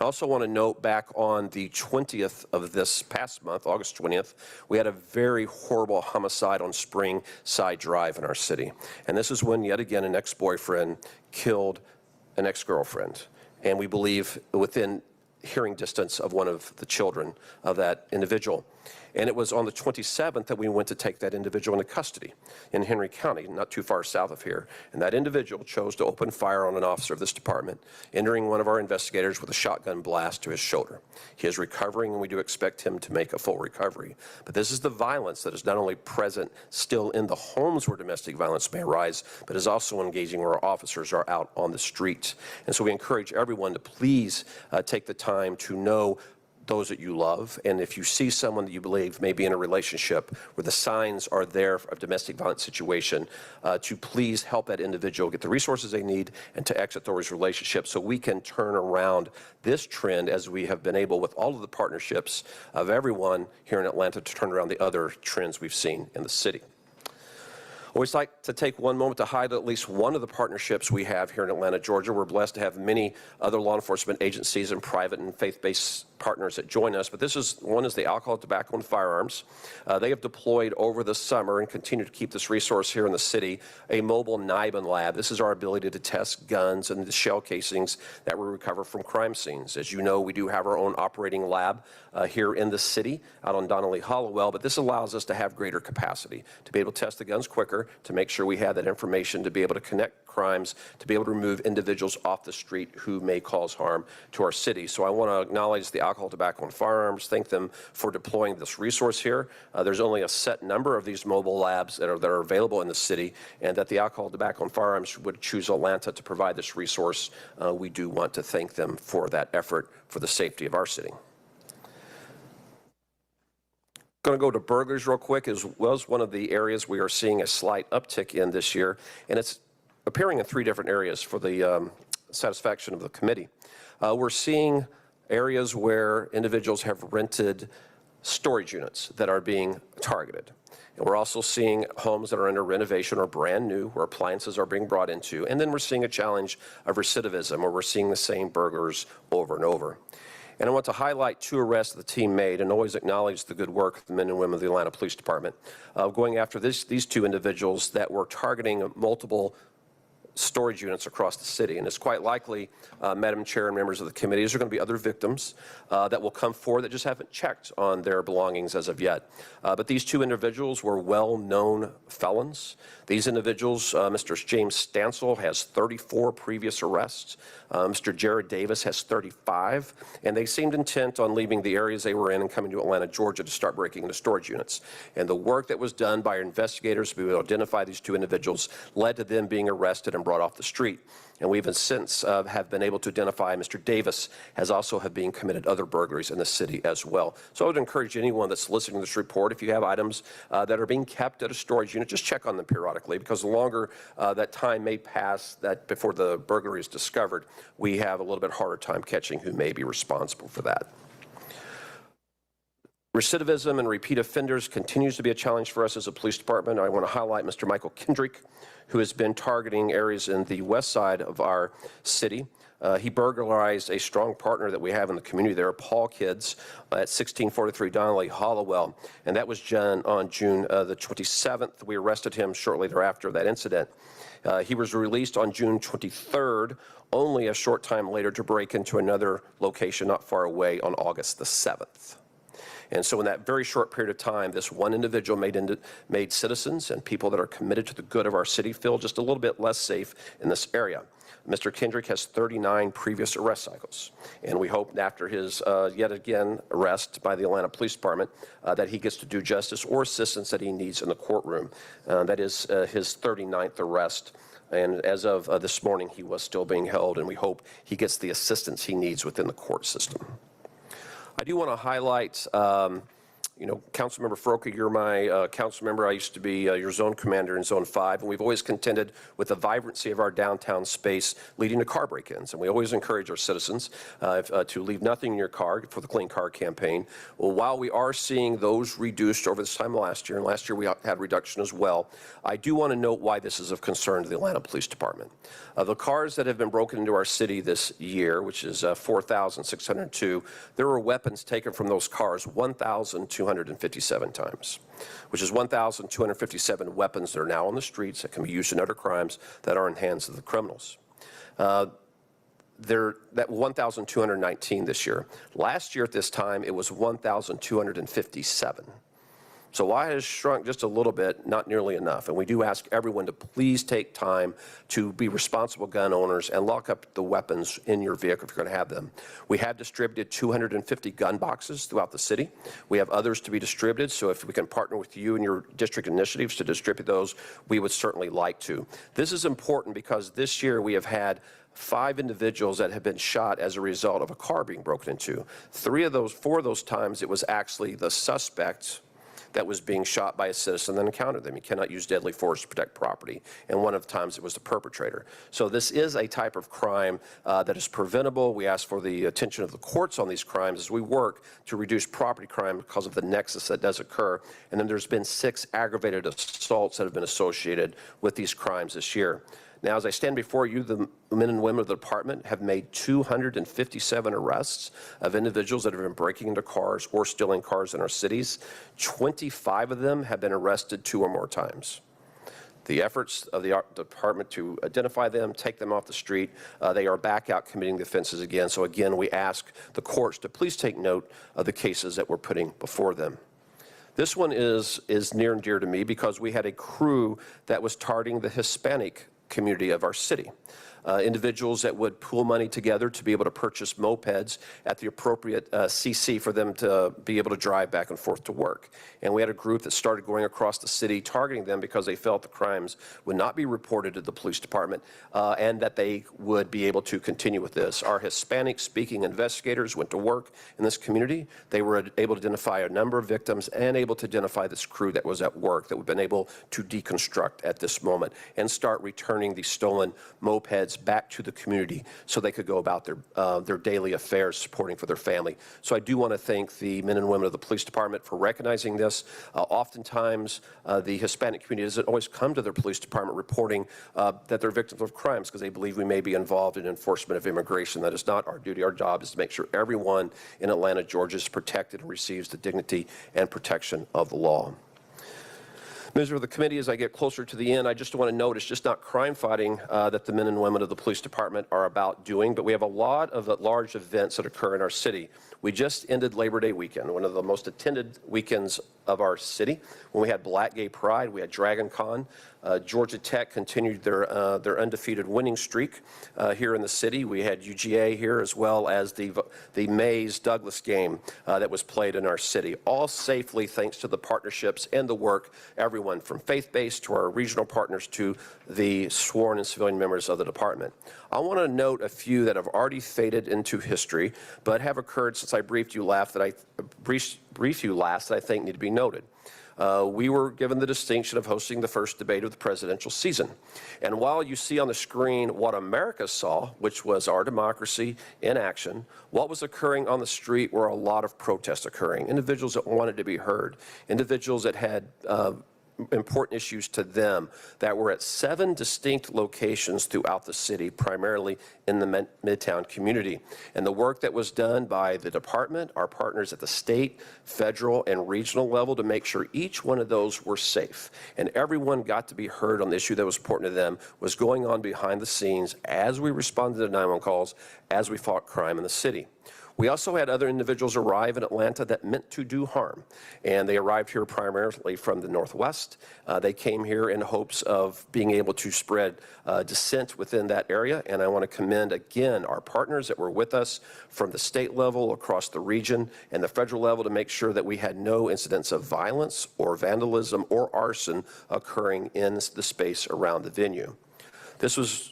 I also want to note back on the 20th of this past month, August 20th, we had a very horrible homicide on Spring Side Drive in our city. And this is when, yet again, an ex-boyfriend killed an ex-girlfriend. And we believe within hearing distance of one of the children of that individual. And it was on the 27th that we went to take that individual into custody in Henry County, not too far south of here. And that individual chose to open fire on an officer of this department, entering one of our investigators with a shotgun blast to his shoulder. He is recovering, and we do expect him to make a full recovery. But this is the violence that is not only present still in the homes where domestic violence may arise, but is also engaging where our officers are out on the street. And so we encourage everyone to please take the time to know those that you love, and if you see someone that you believe may be in a relationship where the signs are there of domestic violence situation, to please help that individual get the resources they need and to exit those relationships so we can turn around this trend, as we have been able with all of the partnerships of everyone here in Atlanta to turn around the other trends we've seen in the city. I always like to take one moment to highlight at least one of the partnerships we have here in Atlanta, Georgia. We're blessed to have many other law enforcement agencies and private and faith-based partners that join us, but one is the Alcohol, Tobacco, and Firearms. They have deployed over the summer and continue to keep this resource here in the city, a mobile NIBIN lab. This is our ability to test guns and the shell casings that we recover from crime scenes. As you know, we do have our own operating lab here in the city out on Donnelly Hollowell, but this allows us to have greater capacity, to be able to test the guns quicker, to make sure we have that information, to be able to connect crimes, to be able to remove individuals off the street who may cause harm to our city. So I want to acknowledge the Alcohol, Tobacco, and Firearms, thank them for deploying this resource here. There's only a set number of these mobile labs that are available in the city, and that the Alcohol, Tobacco, and Firearms would choose Atlanta to provide this resource. We do want to thank them for that effort for the safety of our city. Going to go to burglaries real quick. As was one of the areas we are seeing a slight uptick in this year, and it's appearing in 3 different areas for the satisfaction of the committee. We're seeing areas where individuals have rented storage units that are being targeted. And we're also seeing homes that are under renovation or brand new, where appliances are being brought into. And then we're seeing a challenge of recidivism, where we're seeing the same burglars over and over. And I want to highlight 2 arrests the team made and always acknowledge the good work of the men and women of the Atlanta Police Department, going after these 2 individuals that were targeting multiple storage units across the city. And it's quite likely, Madam Chair and members of the committee, there are going to be other victims that will come forward that just haven't checked on their belongings as of yet. But these 2 individuals were well-known felons. These individuals, Mr. James Stansel has 34 previous arrests. Mr. Jared Davis has 35. And they seemed intent on leaving the areas they were in and coming to Atlanta, Georgia to start breaking into storage units. And the work that was done by our investigators to be able to identify these 2 individuals led to them being arrested and brought off the street. And we even since have been able to identify Mr. Davis has also have been committed other burglaries in the city as well. So I would encourage anyone that's listening to this report, if you have items that are being kept at a storage unit, just check on them periodically, because the longer that time may pass that before the burglary is discovered, we have a little bit harder time catching who may be responsible for that. Recidivism and repeat offenders continues to be a challenge for us as a police department. I want to highlight Mr. Michael Kendrick, who has been targeting areas in the west side of our city. He burglarized a strong partner that we have in the community there, Paul Kids, at 1643 Donnelly Hollowell, and that was done on June the 27th. We arrested him shortly thereafter that incident. He was released on June 23rd, only a short time later to break into another location not far away on August the 7th. And so in that very short period of time, this one individual made citizens and people that are committed to the good of our city feel just a little bit less safe in this area. Mr. Kendrick has 39 previous arrest cycles, and we hope after his yet again arrest by the Atlanta Police Department that he gets to do justice or assistance that he needs in the courtroom. That is his 39th arrest. And as of this morning, he was still being held, and we hope he gets the assistance he needs within the court system. I do want to highlight, Councilmember Froka, you're my council member. I used to be your zone commander in Zone 5, and we've always contended with the vibrancy of our downtown space leading to car break-ins. And we always encourage our citizens to leave nothing in your car for the Clean Car Campaign. Well, while we are seeing those reduced over this time last year, and last year we had reduction as well, I do want to note why this is of concern to the Atlanta Police Department. The cars that have been broken into our city this year, which is 4,602, there were weapons taken from those cars 1,257 times, which is 1,257 weapons that are now on the streets that can be used in other crimes that are in hands of the criminals. That 1,219 this year. Last year at this time, it was 1,257. So while it has shrunk just a little bit, not nearly enough. And we do ask everyone to please take time to be responsible gun owners and lock up the weapons in your vehicle if you're going to have them. We have distributed 250 gun boxes throughout the city. We have others to be distributed, so if we can partner with you and your district initiatives to distribute those, we would certainly like to. This is important because this year we have had 5 individuals that have been shot as a result of a car being broken into. 4 of those times it was actually the suspect that was being shot by a citizen that encountered them. You cannot use deadly force to protect property. And one of the times it was the perpetrator. So this is a type of crime that is preventable. We ask for the attention of the courts on these crimes as we work to reduce property crime because of the nexus that does occur. And then there's been 6 aggravated assaults that have been associated with these crimes this year. Now, as I stand before you, the men and women of the department have made 257 arrests of individuals that have been breaking into cars or stealing cars in our cities. 25 of them have been arrested 2 or more times. The efforts of the department to identify them, take them off the street, they are back out committing the offenses again. So again, we ask the courts to please take note of the cases that we're putting before them. This one is near and dear to me because we had a crew that was targeting the Hispanic community of our city. Individuals that would pool money together to be able to purchase mopeds at the appropriate CC for them to be able to drive back and forth to work. And we had a group that started going across the city targeting them because they felt the crimes would not be reported to the police department and that they would be able to continue with this. Our Hispanic-speaking investigators went to work in this community. They were able to identify a number of victims and able to identify this crew that was at work that we've been able to deconstruct at this moment and start returning the stolen mopeds events back to the community so they could go about their daily affairs, supporting for their family. So I do want to thank the men and women of the police department for recognizing this. Oftentimes, the Hispanic community doesn't always come to their police department reporting that they're victims of crimes because they believe we may be involved in enforcement of immigration. That is not our duty. Our job is to make sure everyone in Atlanta, Georgia is protected and receives the dignity and protection of the law. Members of the committee, as I get closer to the end, I just want to note it's just not crime fighting that the men and women of the police department are about doing, but we have a lot of large events that occur in our city. We just ended Labor Day weekend, one of the most attended weekends of our city. When we had Black Gay Pride, we had Dragon Con. Georgia Tech continued their undefeated winning streak here in the city. We had UGA here, as well as the Mays Douglas game that was played in our city, all safely thanks to the partnerships and the work, everyone from faith-based to our regional partners to the sworn and civilian members of the department. I want to note a few that have already faded into history, but have occurred since I briefed you last that I think need to be noted. We were given the distinction of hosting the first debate of the presidential season. And while you see on the screen what America saw, which was our democracy in action, what was occurring on the street were a lot of protests occurring, individuals that wanted to be heard, individuals that had important issues to them that were at 7 distinct locations throughout the city, primarily in the Midtown community. And the work that was done by the department, our partners at the state, federal, and regional level to make sure each one of those were safe and everyone got to be heard on the issue that was important to them was going on behind the scenes as we responded to 911 calls, as we fought crime in the city. We also had other individuals arrive in Atlanta that meant to do harm, and they arrived here primarily from the Northwest. They came here in hopes of being able to spread dissent within that area, and I want to commend again our partners that were with us from the state level, across the region, and the federal level to make sure that we had no incidents of violence or vandalism or arson occurring in the space around the venue. This was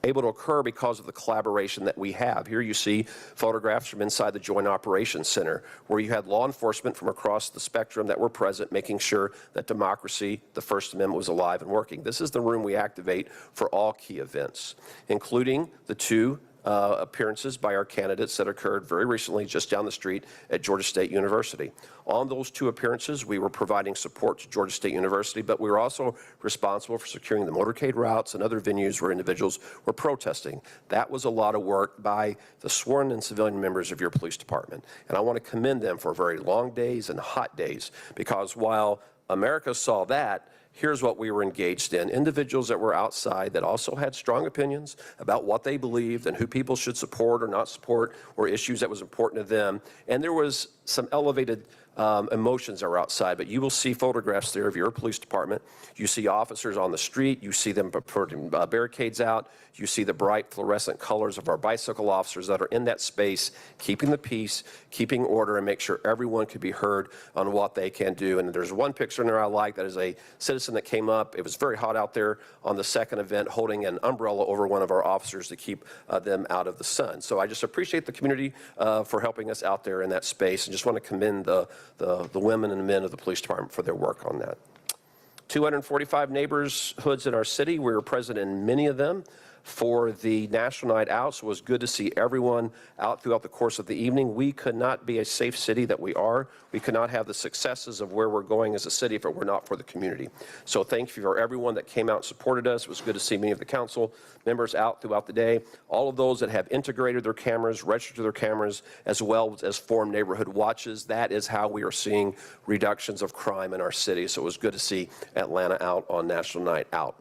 able to occur because of the collaboration that we have. Here you see photographs from inside the Joint Operations Center, where you had law enforcement from across the spectrum that were present, making sure that democracy, the First Amendment, was alive and working. This is the room we activate for all key events, including the 2 appearances by our candidates that occurred very recently just down the street at Georgia State University. On those 2 appearances, we were providing support to Georgia State University, but we were also responsible for securing the motorcade routes and other venues where individuals were protesting. That was a lot of work by the sworn and civilian members of your police department. And I want to commend them for very long days and hot days, because while America saw that, here's what we were engaged in. Individuals that were outside that also had strong opinions about what they believed and who people should support or not support, or issues that was important to them. And there was some elevated emotions that were outside, but you will see photographs there of your police department. You see officers on the street. You see them putting barricades out. You see the bright fluorescent colors of our bicycle officers that are in that space, keeping the peace, keeping order, and make sure everyone could be heard on what they can do. And there's one picture in there I like that is a citizen that came up. It was very hot out there on the second event, holding an umbrella over one of our officers to keep them out of the sun. So I just appreciate the community for helping us out there in that space, and just want to commend the women and men of the police department for their work on that. 245 neighborhoods in our city. We were present in many of them for the National Night Out, so it was good to see everyone out throughout the course of the evening. We could not be a safe city that we are. We could not have the successes of where we're going as a city if it were not for the community. So thank you for everyone that came out and supported us. It was good to see many of the council members out throughout the day. All of those that have integrated their cameras, registered their cameras, as well as formed neighborhood watches. That is how we are seeing reductions of crime in our city. So it was good to see Atlanta out on National Night Out.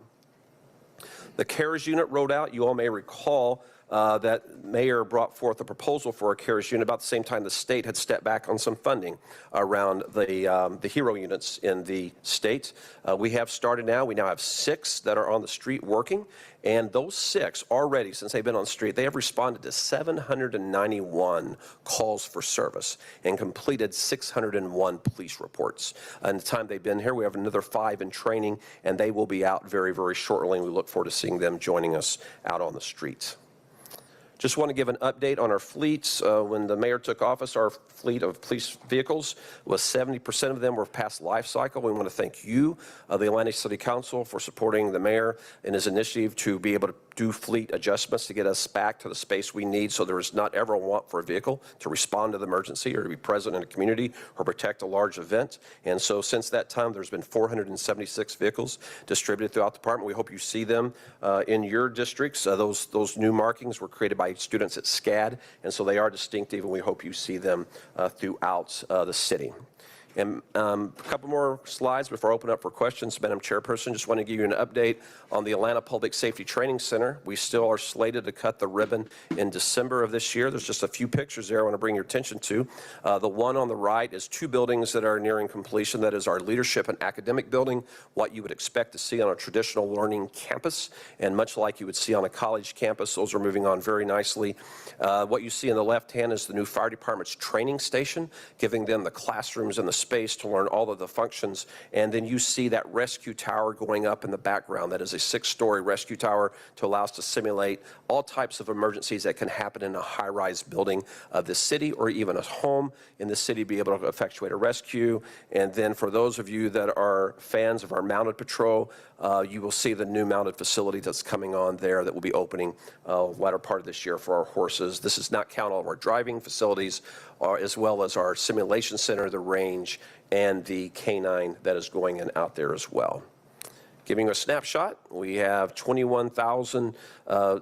The CARES unit rolled out. You all may recall that Mayor brought forth a proposal for a CARES unit about the same time the state had stepped back on some funding around the HERO units in the state. We have started now. We now have 6 that are on the street working. And those 6 already, since they've been on the street, they have responded to 791 calls for service and completed 601 police reports. And the time they've been here, we have another 5 in training, and they will be out very, very shortly. And we look forward to seeing them joining us out on the streets. Just want to give an update on our fleets. When the mayor took office, our fleet of police vehicles was 70% of them were past life cycle. We want to thank you, the Atlanta City Council, for supporting the mayor in his initiative to be able to do fleet adjustments to get us back to the space we need so there is not ever a want for a vehicle to respond to the emergency or to be present in a community or protect a large event. And so since that time, there's been 476 vehicles distributed throughout the department. We hope you see them in your districts. Those new markings were created by students at SCAD, and so they are distinctive, and we hope you see them throughout the city. And a couple more slides before I open up for questions. Madam Chairperson, just want to give you an update on the Atlanta Public Safety Training Center. We still are slated to cut the ribbon in December of this year. There's just a few pictures there I want to bring your attention to. The one on the right is 2 buildings that are nearing completion. That is our leadership and academic building, what you would expect to see on a traditional learning campus, and much like you would see on a college campus. Those are moving on very nicely. What you see in the left hand is the new fire department's training station, giving them the classrooms and the space to learn all of the functions. And then you see that rescue tower going up in the background. That is a 6-story rescue tower to allow us to simulate all types of emergencies that can happen in a high-rise building of the city or even a home in the city, be able to effectuate a rescue. And then for those of you that are fans of our mounted patrol, you will see the new mounted facility that's coming on there that will be opening latter part of this year for our horses. This does not count all of our driving facilities, as well as our simulation center, the range, and the K9 that is going in out there as well. Giving you a snapshot, we have 21,000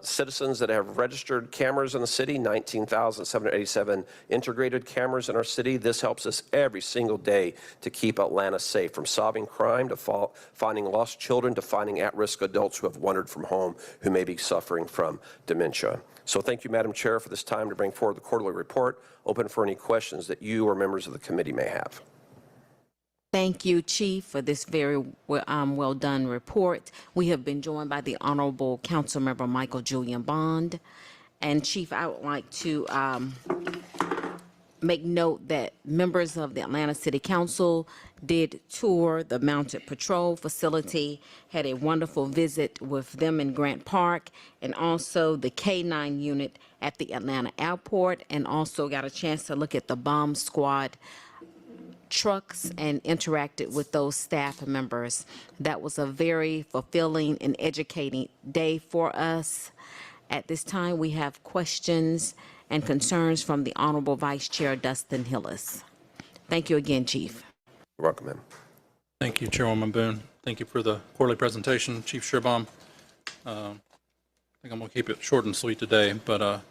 citizens that have registered cameras in the city, 19,787 integrated cameras in our city. This helps us every single day to keep Atlanta safe, from solving crime to finding lost children to finding at-risk adults who have wandered from home who may be suffering from dementia. So thank you, Madam Chair, for this time to bring forward the quarterly report. Open for any questions that you or members of the committee may have. Thank you, Chief, for this very well done report. We have been joined by the Honorable Councilmember Michael Julian Bond. And Chief, I would like to make note that members of the Atlanta City Council did tour the Mounted Patrol facility, had a wonderful visit with them in Grant Park, and also the K9 unit at the Atlanta Airport, and also got a chance to look at the bomb squad trucks and interacted with those staff members. That was a very fulfilling and educating day for us. At this time, we have questions and concerns from the Honorable Vice Chair Dustin Hillis. Thank you again, Chief. You're welcome, ma'am. Thank you, Chairwoman Boone. Thank you for the quarterly presentation, Chief Schierbaum. I think I'm going to keep it short and sweet today, but a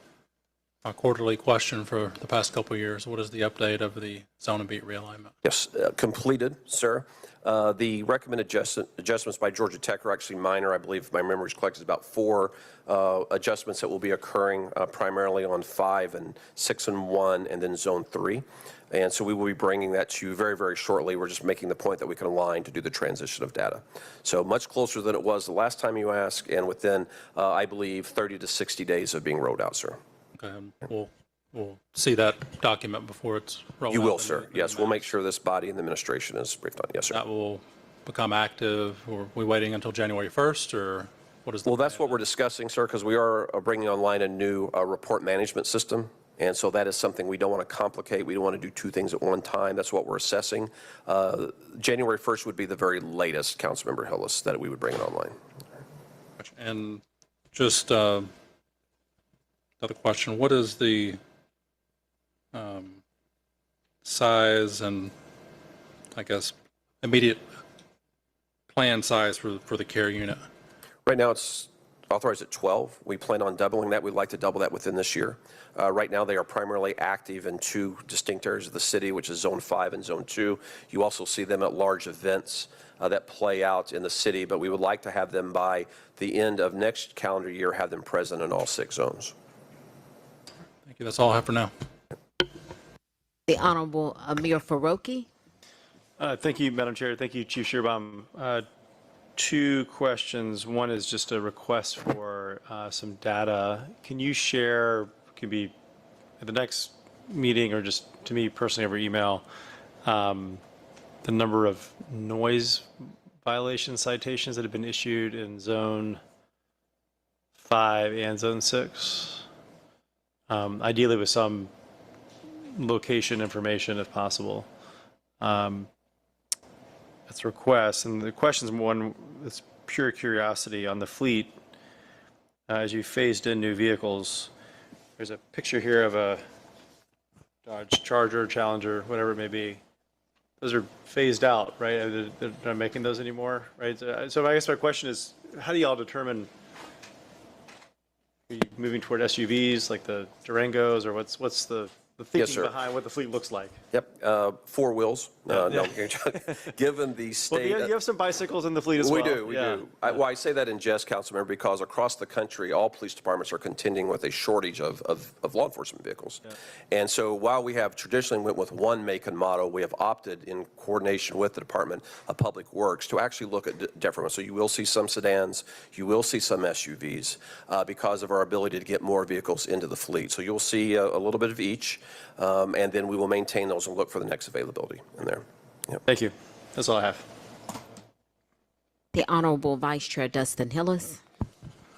quarterly question for the past couple of years. What is the update of the zone and beat realignment? Yes, completed, sir. The recommended adjustments by Georgia Tech are actually minor. I believe, if my memory is correct, is about 4 adjustments that will be occurring primarily on 5 and 6 and 1, and then Zone 3. And so we will be bringing that to you very, very shortly. We're just making the point that we can align to do the transition of data. So much closer than it was the last time you asked, and within, I believe, 30 to 60 days of being rolled out, sir. Okay, we'll see that document before it's rolled out. You will, sir. Yes, we'll make sure this body and the administration is briefed on. Yes, sir. That will become active, or are we waiting until January 1st, or what is the? Well, that's what we're discussing, sir, because we are bringing online a new report management system. And so that is something we don't want to complicate. We don't want to do 2 things at one time. That's what we're assessing. January 1st would be the very latest, Councilmember Hillis, that we would bring it online. And just another question, what is the size and, I guess, immediate plan size for the care unit? Right now it's authorized at 12. We plan on doubling that. We'd like to double that within this year. Right now they are primarily active in 2 distinct areas of the city, which is Zone 5 and Zone 2. You also see them at large events that play out in the city, but we would like to have them by the end of next calendar year, have them present in all 6 zones. Thank you. That's all I have for now. The Honorable Amir Faroki. Thank you, Madam Chair. Thank you, Chief Schierbaum. 2 questions. One is just a request for some data. Can you share, could be at the next meeting or just to me personally over email, the number of noise violation citations that have been issued in Zone 5 and Zone 6? Ideally with some location information if possible. That's a request. And the question is one, it's pure curiosity on the fleet. as you phased in new vehicles. There's a picture here of a Dodge Charger, Challenger, whatever it may be. Those are phased out, right? They're not making those anymore, right? So I guess my question is, how do y'all determine, are you moving toward SUVs like the Durangos, or what's the thinking sir. behind what the fleet looks like? Yep, 4 wheels. No, given the Well, state. you have some bicycles in the fleet as well. We do. Well, I say that in jest, Councilmember, because across the country, all police departments are contending with a shortage of law enforcement vehicles. And so while we have traditionally went with one make and model, we have opted in coordination with the Department of Public Works to actually look at different ones. So you will see some sedans, you will see some SUVs because of our ability to get more vehicles into the fleet. So you'll see a little bit of each, and then we will maintain those and look for the next availability in there. Yep. Thank you. That's all I have. The Honorable Vice Chair Dustin Hillis. I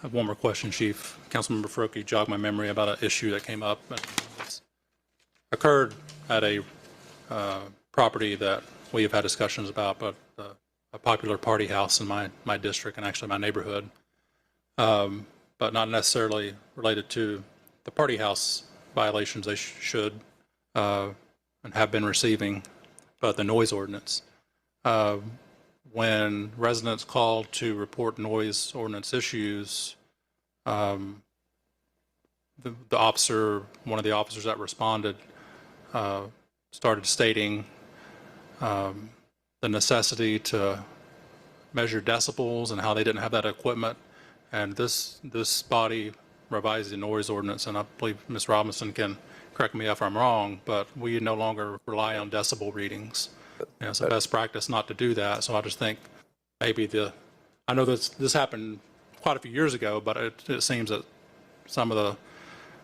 have one more question, Chief. Councilmember Faruqi jogged my memory about an issue that came up. It's occurred at a property that we have had discussions about, but a popular party house in my district and actually my neighborhood, but not necessarily related to the party house violations they should and have been receiving, but the noise ordinance. When residents call to report noise ordinance issues, the officer, one of the officers that responded, started stating the necessity to measure decibels and how they didn't have that equipment. And this body revised the noise ordinance, and I believe Ms. Robinson can correct me if I'm wrong, but we no longer rely on decibel readings. It's a best practice not to do that. So I just think maybe I know this happened quite a few years ago, but it seems that some of the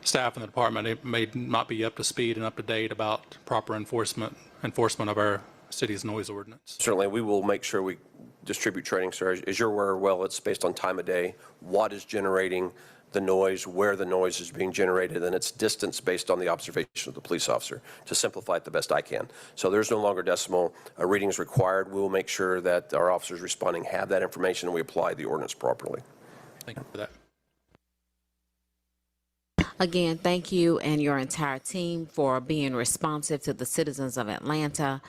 staff in the department may not be up to speed and up to date about proper enforcement of our city's noise ordinance. Certainly, we will make sure we distribute training, sir. As you're aware, well, it's based on time of day, what is generating the noise, where the noise is being generated, and its distance based on the observation of the police officer, to simplify it the best I can. So there's no longer decimal readings required. We will make sure that our officers responding have that information and we apply the ordinance properly. Thank you for that. Again, thank you and your entire team for being responsive to the citizens of Atlanta.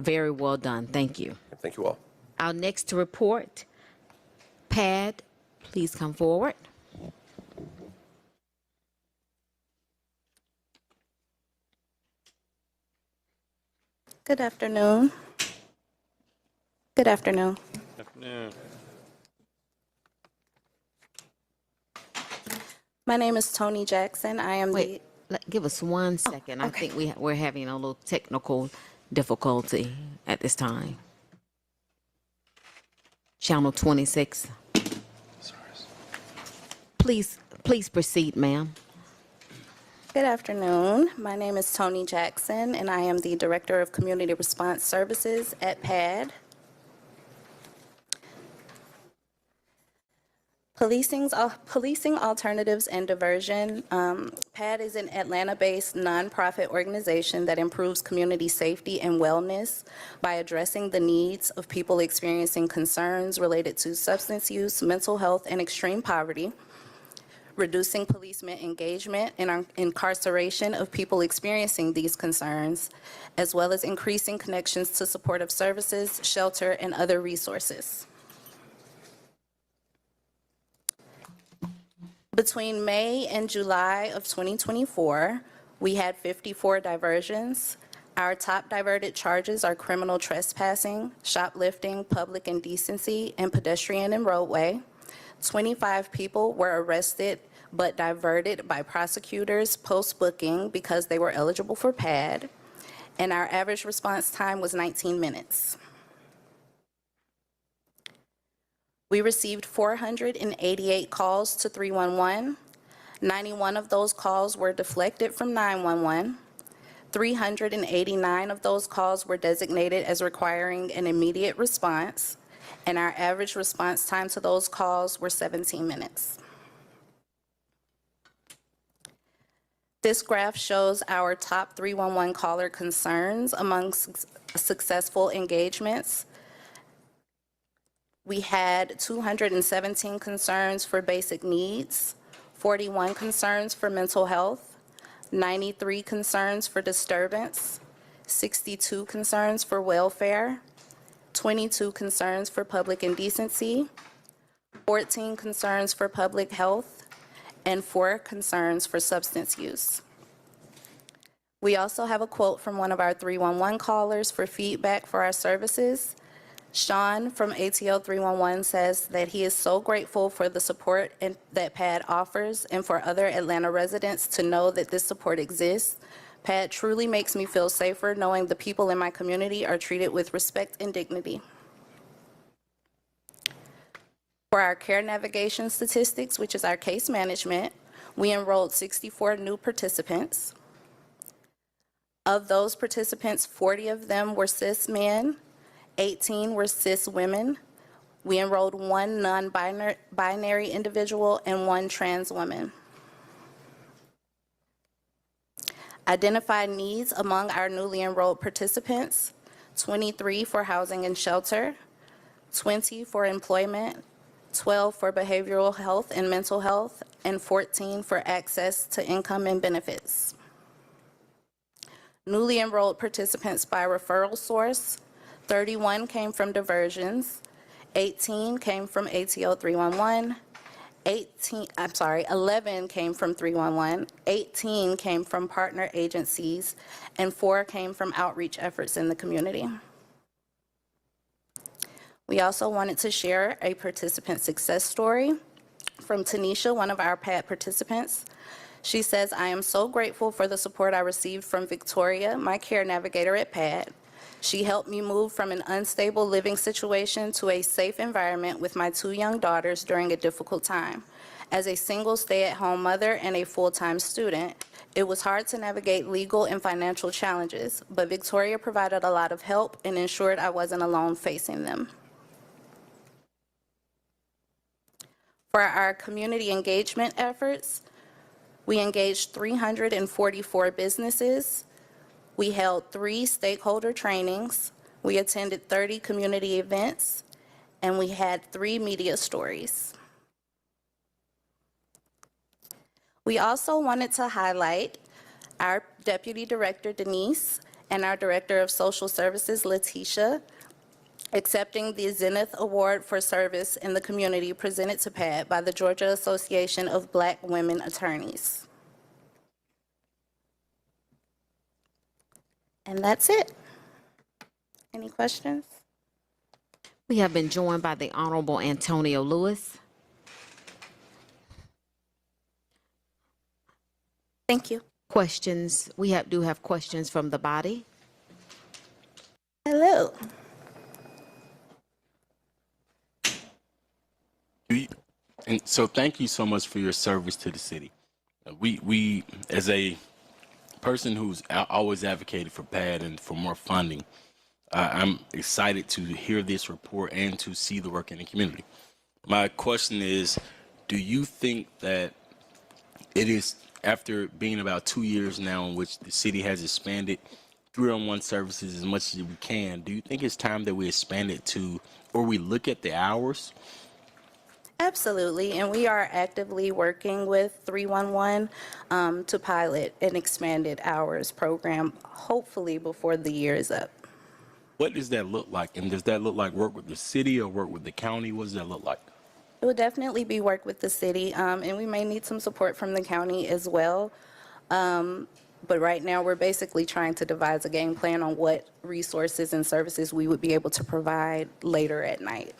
Very well done. Thank you. Thank you all. Our next report, PAD, please come forward. Good afternoon. Good afternoon. Good afternoon. My name is Tony Jackson. I am Wait, give us 1 second. I think we're having a little technical difficulty at this time. Channel 26. Please proceed, ma'am. Good afternoon. My name is Tony Jackson, and I am the Director of Community Response Services at PAD. Policing Alternatives and Diversion. PAD is an Atlanta-based nonprofit organization that improves community safety and wellness by addressing the needs of people experiencing concerns related to substance use, mental health, and extreme poverty, reducing policeman engagement and incarceration of people experiencing these concerns, as well as increasing connections to supportive services, shelter, and other resources. Between May and July of 2024, we had 54 diversions. Our top diverted charges are criminal trespassing, shoplifting, public indecency, and pedestrian and roadway. 25 people were arrested but diverted by prosecutors post-booking because they were eligible for PAD, and our average response time was 19 minutes. We received 488 calls to 311. 91 of those calls were deflected from 911. 389 of those calls were designated as requiring an immediate response, and our average response time to those calls were 17 minutes. This graph shows our top 311 caller concerns among successful engagements. We had 217 concerns for basic needs, 41 concerns for mental health, 93 concerns for disturbance, 62 concerns for welfare, 22 concerns for public indecency, 14 concerns for public health, and 4 concerns for substance use. We also have a quote from one of our 311 callers for feedback for our services. Sean from ATL 311 says that he is so grateful for the support that PAD offers and for other Atlanta residents to know that this support exists. PAD truly makes me feel safer knowing the people in my community are treated with respect and dignity. For our care navigation statistics, which is our case management, we enrolled 64 new participants. Of those participants, 40 of them were cis men, 18 were cis women. We enrolled 1 non-binary individual and 1 trans woman. Identified needs among our newly enrolled participants, 23 for housing and shelter, 20 for employment, 12 for behavioral health and mental health, and 14 for access to income and benefits. Newly enrolled participants by referral source, 31 came from diversions, 18 came from ATO 311, 11 came from 311, 18 came from partner agencies, and 4 came from outreach efforts in the community. We also wanted to share a participant success story from Tanisha, one of our PAD participants. She says, I am so grateful for the support I received from Victoria, my care navigator at PAD. She helped me move from an unstable living situation to a safe environment with my 2 young daughters during a difficult time. As a single stay-at-home mother and a full-time student, it was hard to navigate legal and financial challenges, but Victoria provided a lot of help and ensured I wasn't alone facing them. For our community engagement efforts, we engaged 344 businesses. We held 3 stakeholder trainings. We attended 30 community events, and we had 3 media stories. We also wanted to highlight our Deputy Director, Denise, and our Director of Social Services, Letitia, accepting the Zenith Award for Service in the Community presented to PAD by the Georgia Association of Black Women Attorneys. And that's it. Any questions? We have been joined by the Honorable Antonio Lewis. Thank you. Questions? We do have questions from the body. Hello. And so thank you so much for your service to the city. We as a person who's always advocated for PAD and for more funding, I'm excited to hear this report and to see the work in the community. My question is, do you think that it is, after being about 2 years now in which the city has expanded 311 services as much as we can, do you think it's time that we expand it to, or we look at the hours? Absolutely, and we are actively working with 311 to pilot an expanded hours program, hopefully before the year is up. What does that look like? And does that look like work with the city or work with the county? What does that look like? It will definitely be work with the city, and we may need some support from the county as well. But right now, we're basically trying to devise a game plan on what resources and services we would be able to provide later at night.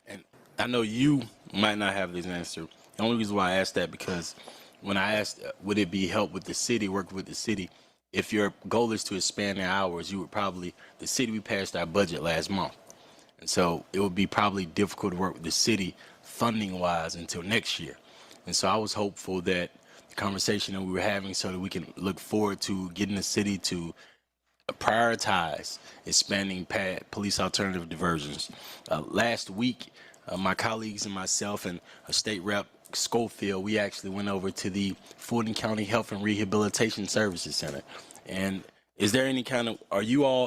And I know you might not have this answer. The only reason why I asked that, because when I asked, would it be help with the city, work with the city, if your goal is to expand the hours, you would probably, the city, we passed our budget last month. And so it would be probably difficult to work with the city funding-wise until next year. And so I was hopeful that the conversation that we were having, so that we can look forward to getting the city to prioritize expanding PAD, police alternative diversions. Last week, my colleagues and myself and a state rep, Schofield, we actually went over to the Fulton County Health and Rehabilitation Services Center. And is there any kind of,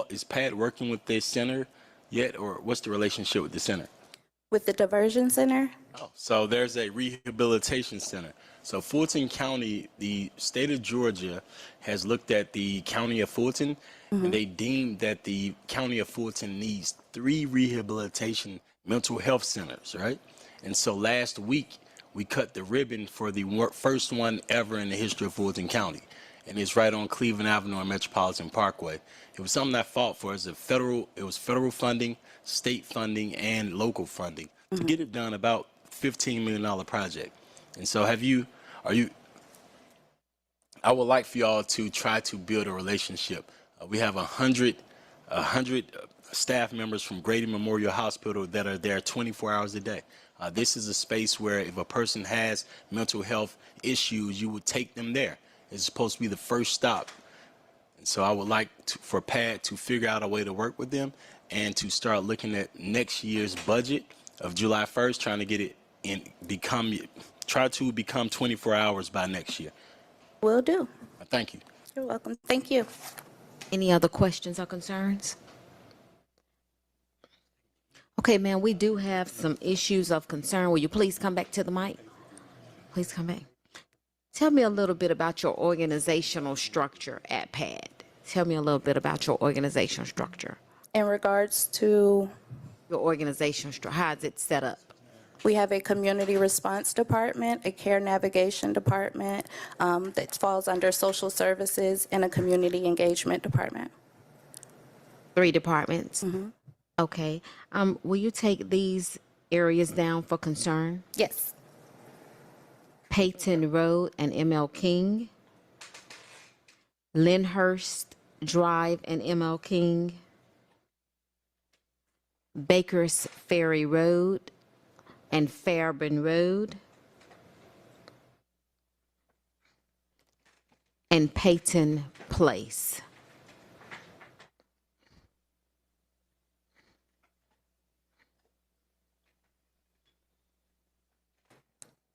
is PAD working with this center yet, or what's the relationship with the center? With the diversion center? Oh, so there's a rehabilitation center. So Fulton County, the state of Georgia has looked at the county of Fulton, and they deemed that the county of Fulton needs 3 rehabilitation mental health centers, right? And so last week, we cut the ribbon for the first one ever in the history of Fulton County. And it's right on Cleveland Avenue and Metropolitan Parkway. It was something I fought for. It was federal funding, state funding, and local funding to get it done. About $15 million project. And so I would like for y'all to try to build a relationship. We have 100 staff members from Grady Memorial Hospital that are there 24 hours a day. This is a space where if a person has mental health issues, you would take them there. It's supposed to be the first stop. And so I would like for PAD to figure out a way to work with them and to start looking at next year's budget of July 1st, trying to get it try to become 24 hours by next year. Will do. Thank you. You're welcome. Thank you. Any other questions or concerns? Okay, ma'am, we do have some issues of concern. Will you please come back to the mic? Please come back. Tell me a little bit about your organizational structure at PAD. Tell me a little bit about your organizational structure. In regards to, Your organizational structure, how is it set up? we have a community response department, a care navigation department that falls under social services, and a community engagement department. 3 departments? Okay. Will you take these areas down for concern? Yes. Peyton Road and ML King, Lyndhurst Drive and ML King, Baker's Ferry Road and Fairburn Road, and Peyton Place.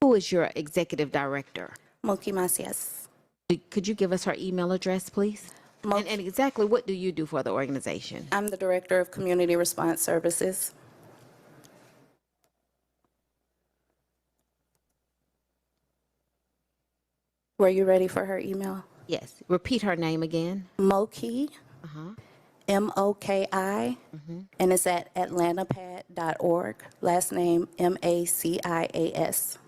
Who is your executive director? Moki Macias. Could you give us her email address, please? And exactly what do you do for the organization? I'm the director of community response services. Were you ready for her email? Yes. Repeat her name again. Moki, M-O-K-I, and it's at atlantapad.org. Last name M-A-C-I-A-S.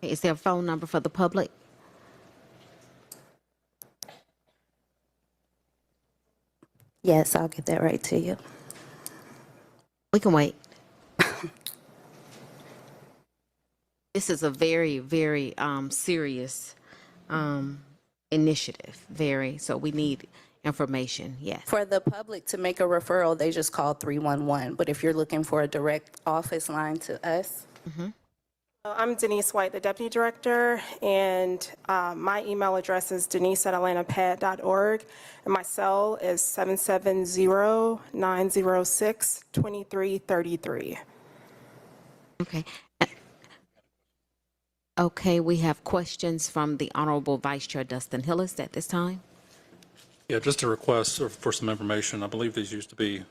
Is there a phone number for the public? Yes, I'll get that right to you. We can wait. This is a very, very serious initiative. So we need information. Yes. For the public to make a referral, they just call 311. But if you're looking for a direct office line to us, I'm Denise White, the Deputy Director, and my email address is denise@atlantapad.org, and my cell is 770-906-2333. Okay. Okay, we have questions from the Honorable Vice Chair Dustin Hillis at this time. Yeah, just a request for some information. I believe these used to be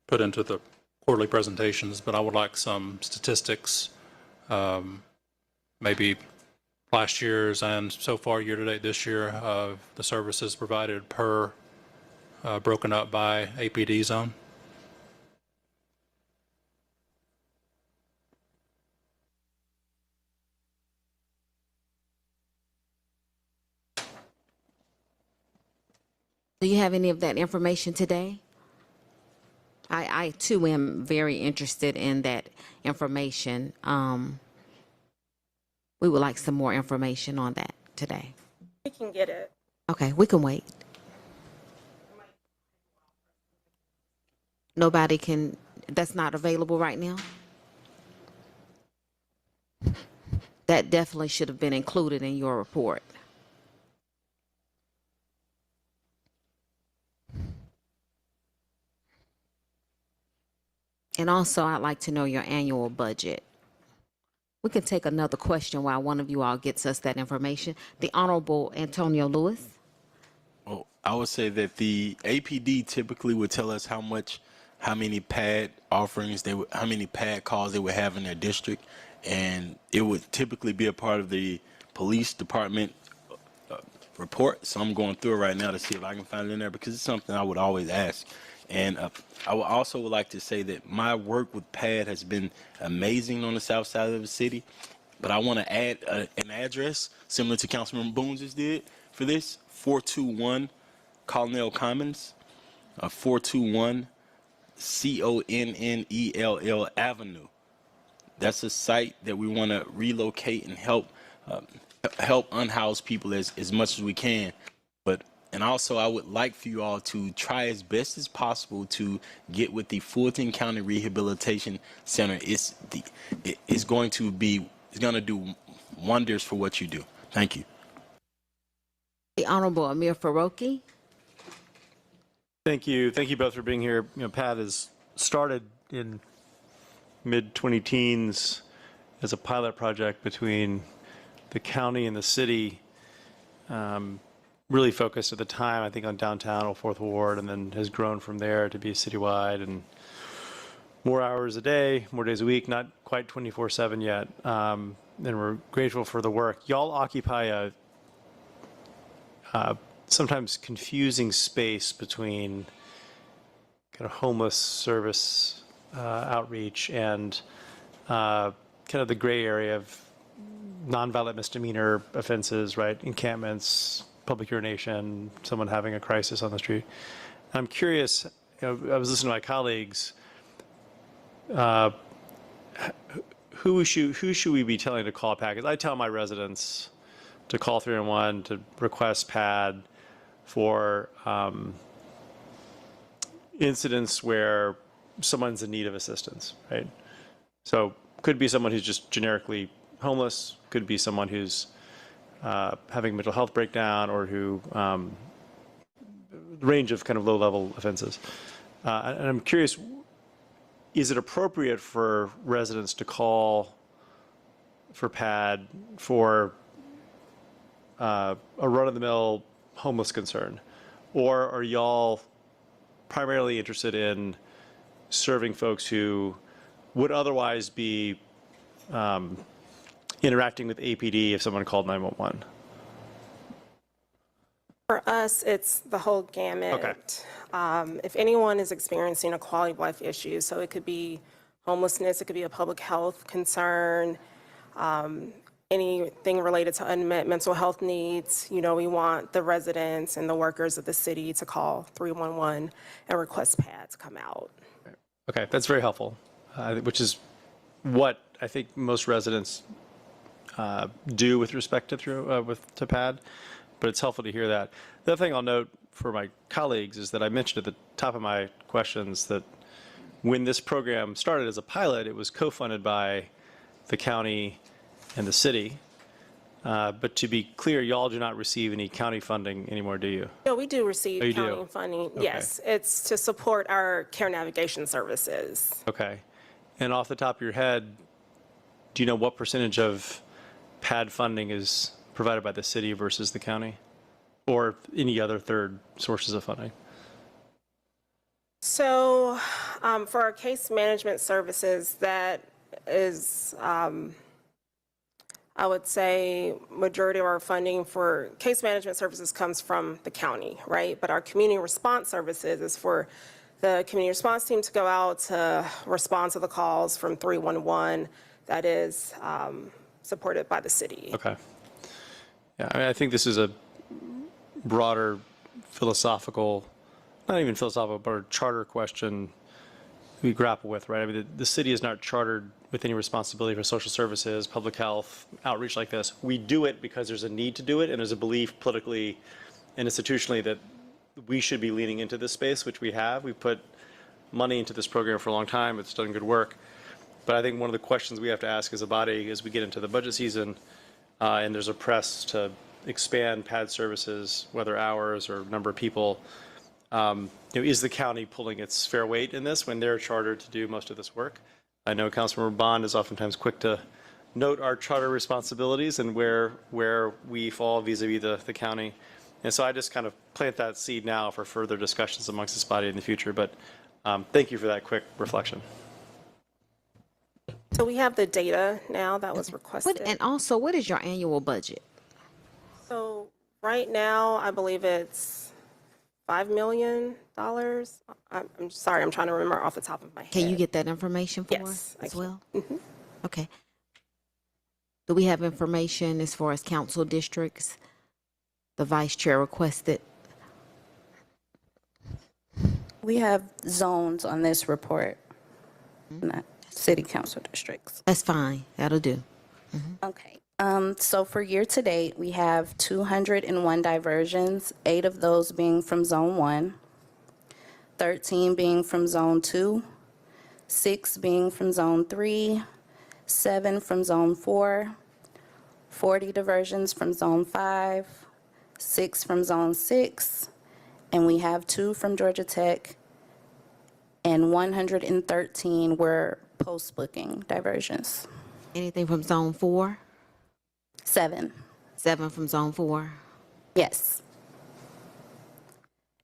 put into the quarterly presentations, but I would like some statistics, maybe last year's and so far year-to-date this year of the services provided per, broken up by APD zone. Do you have any of that information today? I too am very interested in that information. We would like some more information on that today. We can get it. Okay, we can wait. Nobody can, that's not available right now? That definitely should have been included in your report. And also, I'd like to know your annual budget. We can take another question while one of you all gets us that information. The Honorable Antonio Lewis. Well, I would say that the APD typically would tell us how much how many pad offerings how many pad calls they would have in their district, and it would typically be a part of the police department report. So I'm going through it right now to see if I can find it in there, because it's something I would always ask. And I would also like to say that my work with PAD has been amazing on the south side of the city, but I want to add an address similar to Councilmember Boone just did for this, 421 Colonel Commons, 421 Connell Avenue. That's a site that we want to relocate and help unhoused people as much as we can. And also, I would like for you all to try as best as possible to get with the Fulton County Rehabilitation Center. It's going to do wonders for what you do. Thank you. The Honorable Amir Faroki. Thank you. Thank you both for being here. PAD has started in mid-20-teens as a pilot project between the county and the city, really focused at the time, I think, on downtown or Fourth Ward, and then has grown from there to be citywide and more hours a day, more days a week, not quite 24/7 yet. And we're grateful for the work. Y'all occupy a sometimes confusing space between kind of homeless service outreach and kind of the gray area of nonviolent misdemeanor offenses, right? Encampments, public urination, someone having a crisis on the street. I'm curious, I was listening to my colleagues, who should we be telling to call PAD? Because I tell my residents to call 311 to request PAD for incidents where someone's in need of assistance, right? So could be someone who's just generically homeless, could be someone who's having mental health breakdown, or who range of kind of low-level offenses. And I'm curious, is it appropriate for residents to call for PAD for a run-of-the-mill homeless concern? Or are y'all primarily interested in serving folks who would otherwise be interacting with APD if someone called 911? For us, it's the whole gamut. Okay. If anyone is experiencing a quality of life issue, so it could be homelessness, it could be a public health concern, anything related to unmet mental health needs, we want the residents and the workers of the city to call 311 and request PAD to come out. Okay, that's very helpful, which is what I think most residents do with respect to PAD, but it's helpful to hear that. The other thing I'll note for my colleagues is that I mentioned at the top of my questions that when this program started as a pilot, it was co-funded by the county and the city. But to be clear, y'all do not receive any county funding anymore, do you? No, we do receive you county do? funding. Okay. Yes, it's to support our care navigation services. Okay. And off the top of your head, do you know what percentage of PAD funding is provided by the city versus the county, or any other third sources of funding? So for our case management services, that is, I would say, majority of our funding for case management services comes from the county, right? But our community response services is for the community response team to go out to respond to the calls from 311. That is supported by the city. Okay. Yeah, I mean, I think this is a broader philosophical, not even philosophical, but a charter question we grapple with, right? I mean, the city is not chartered with any responsibility for social services, public health, outreach like this. We do it because there's a need to do it, and there's a belief politically and institutionally that we should be leaning into this space, which we have. We've put money into this program for a long time. It's done good work. But I think one of the questions we have to ask as a body as we get into the budget season, and there's a press to expand PAD services, whether hours or number of people, is the county pulling its fair weight in this when they're chartered to do most of this work? I know Councilmember Bond is oftentimes quick to note our charter responsibilities and where we fall vis-a-vis the county. And so I just kind of plant that seed now for further discussions amongst this body in the future. But Thank you for that quick reflection. So we have the data now that was requested. And also, what is your annual budget? So right now, I believe it's $5 million. I'm sorry, I'm trying to remember off the top of my head. Can you get that information for Yes, us I as can. well? Okay. Do we have information as far as council districts? The vice chair requested. We have zones on this report, not city council districts. That's fine. That'll do. Okay. So for year-to-date, we have 201 diversions, 8 of those being from Zone 1, 13 being from Zone 2, 6 being from Zone 3, 7 from Zone 4, 40 diversions from Zone 5, 6 from Zone 6, and we have 2 from Georgia Tech, and 113 were post-booking diversions. Anything from zone 4? 7. 7 from zone 4? Yes.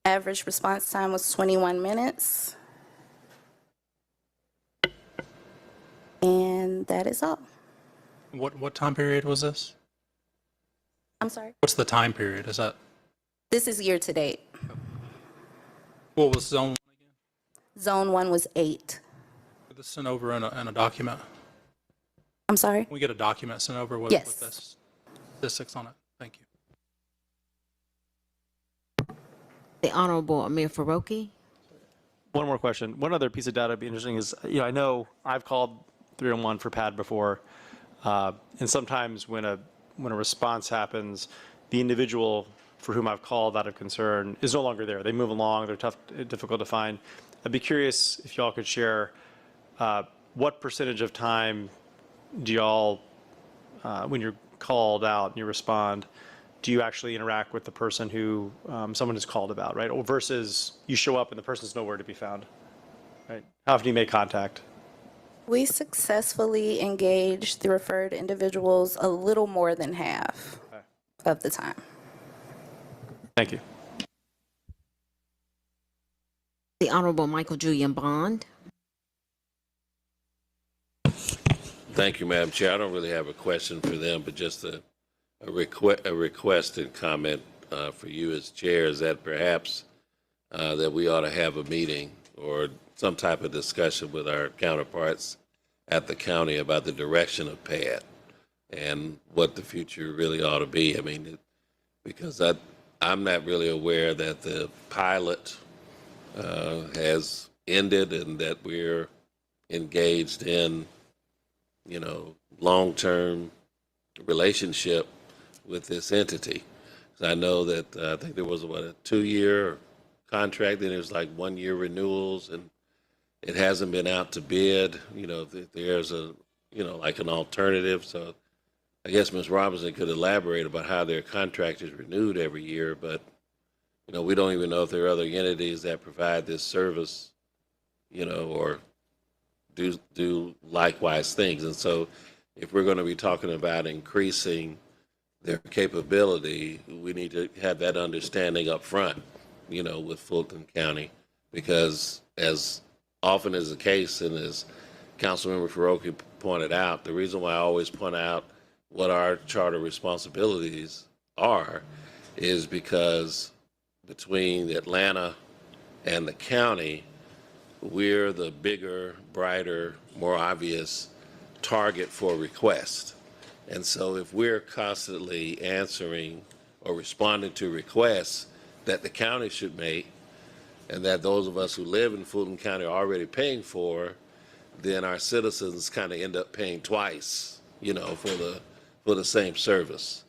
Average response time was 21 minutes. And that is all. What time period was this? I'm sorry. What's the time period? Is that, This is year-to-date. what was zone? Zone 1 was 8. This sent over in a document? I'm sorry? Can we get a document sent over with, Yes. with this statistics on it? Thank you. The Honorable Amir Faroki. One more question. One other piece of data would be interesting is, I know I've called 311 for PAD before, and sometimes when a response happens, the individual for whom I've called out of concern is no longer there. They move along. They're difficult to find. I'd be curious if y'all could share what percentage of time do y'all, when you're called out and you respond, do you actually interact with the person who someone is called about, right? Or versus you show up and the person's nowhere to be found, right? How often do you make contact? We successfully engaged the referred individuals a little more than half of the time. Thank you. The Honorable Michael Julian Bond. Thank you, Madam Chair. I don't really have a question for them, but just a request and comment for you as chair is that perhaps that we ought to have a meeting or some type of discussion with our counterparts at the county about the direction of PAD and what the future really ought to be. I mean, because I'm not really aware that the pilot has ended and that we're engaged in, long-term relationship with this entity. I know that I think there was a 2-year contract, then there's like 1-year renewals, and it hasn't been out to bid. There's like an alternative. So I guess Ms. Robinson could elaborate about how their contract is renewed every year, but we don't even know if there are other entities that provide this service, or do likewise things. And so if we're going to be talking about increasing their capability, we need to have that understanding up front, with Fulton County, because as often is the case, and as Councilmember Faroki pointed out, the reason why I always point out what our charter responsibilities are is because between Atlanta and the county, we're the bigger, brighter, more obvious target for request. And so if we're constantly answering or responding to requests that the county should make, and that those of us who live in Fulton County are already paying for, then our citizens kind of end up paying twice, for the same service.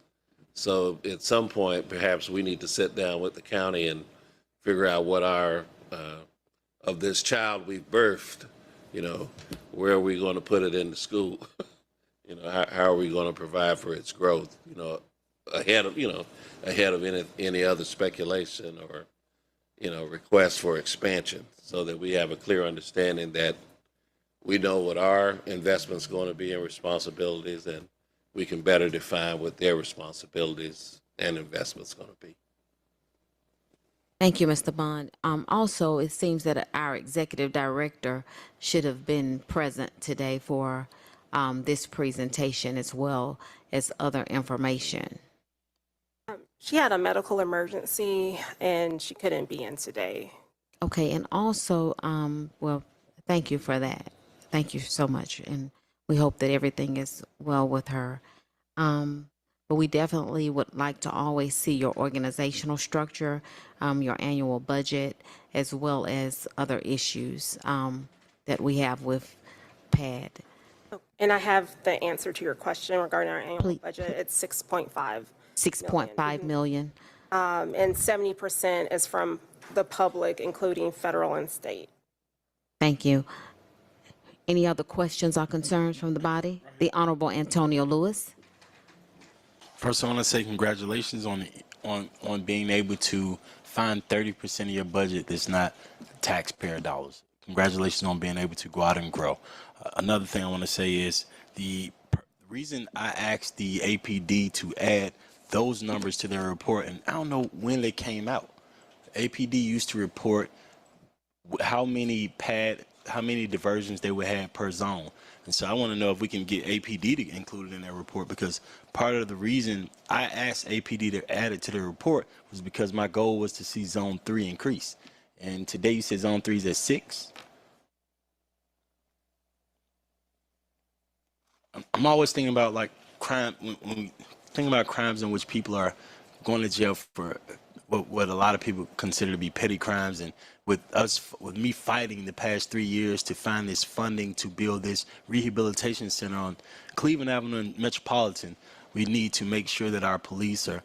So at some point, perhaps we need to sit down with the county and figure out what our, of this child we've birthed, where are we going to put it in the school? How are we going to provide for its growth, ahead of any other speculation or, request for expansion, so that we have a clear understanding that we know what our investment's going to be and responsibilities, and we can better define what their responsibilities and investments going to be. Thank you, Mr. Bond. Also, it seems that our executive director should have been present today for this presentation as well as other information. She had a medical emergency and she couldn't be in today. Okay, and also, well, thank you for that. Thank you so much, and we hope that everything is well with her. But we definitely would like to always see your organizational structure, your annual budget, as well as other issues that we have with PAD. And I have the answer to your question regarding our annual Please. budget. It's 6.5. 6.5 million. And 70% is from the public, including federal and state. Thank you. Any other questions or concerns from the body? The Honorable Antonio Lewis. First, I want to say congratulations on being able to find 30% of your budget that's not taxpayer dollars. Congratulations on being able to go out and grow. Another thing I want to say is the reason I asked the APD to add those numbers to their report, and I don't know when they came out. APD used to report how many diversions they would have per zone. And so I want to know if we can get APD to include it in their report, because part of the reason I asked APD to add it to the report was because my goal was to see Zone 3 increase. And today you said Zone 3 is at 6. I'm always thinking about like crime, when we think about crimes in which people are going to jail for what a lot of people consider to be petty crimes, and with me fighting the past 3 years to find this funding to build this rehabilitation center on Cleveland Avenue and Metropolitan, we need to make sure that our police are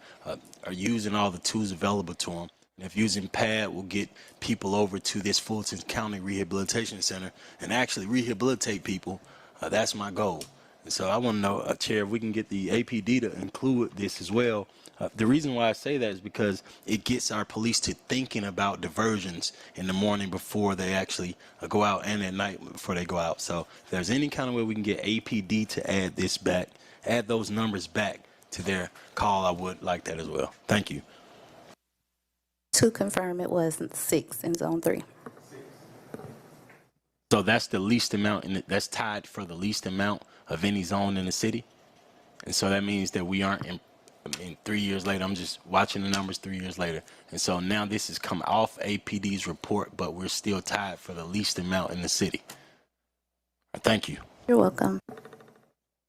using all the tools available to them. And if using PAD will get people over to this Fulton County Rehabilitation Center and actually rehabilitate people, that's my goal. And so I want to know, Chair, if we can get the APD to include this as well. The reason why I say that is because it gets our police to thinking about diversions in the morning before they actually go out, and at night before they go out. So if there's any kind of way we can get APD to add this back, add those numbers back to their call, I would like that as well. Thank you. To confirm, it was 6 in Zone 3. So that's the least amount, that's tied for the least amount of any zone in the city. And so that means that we aren't in 3 years later, I'm just watching the numbers 3 years later. And so now this has come off APD's report, but we're still tied for the least amount in the city. Thank you. You're welcome.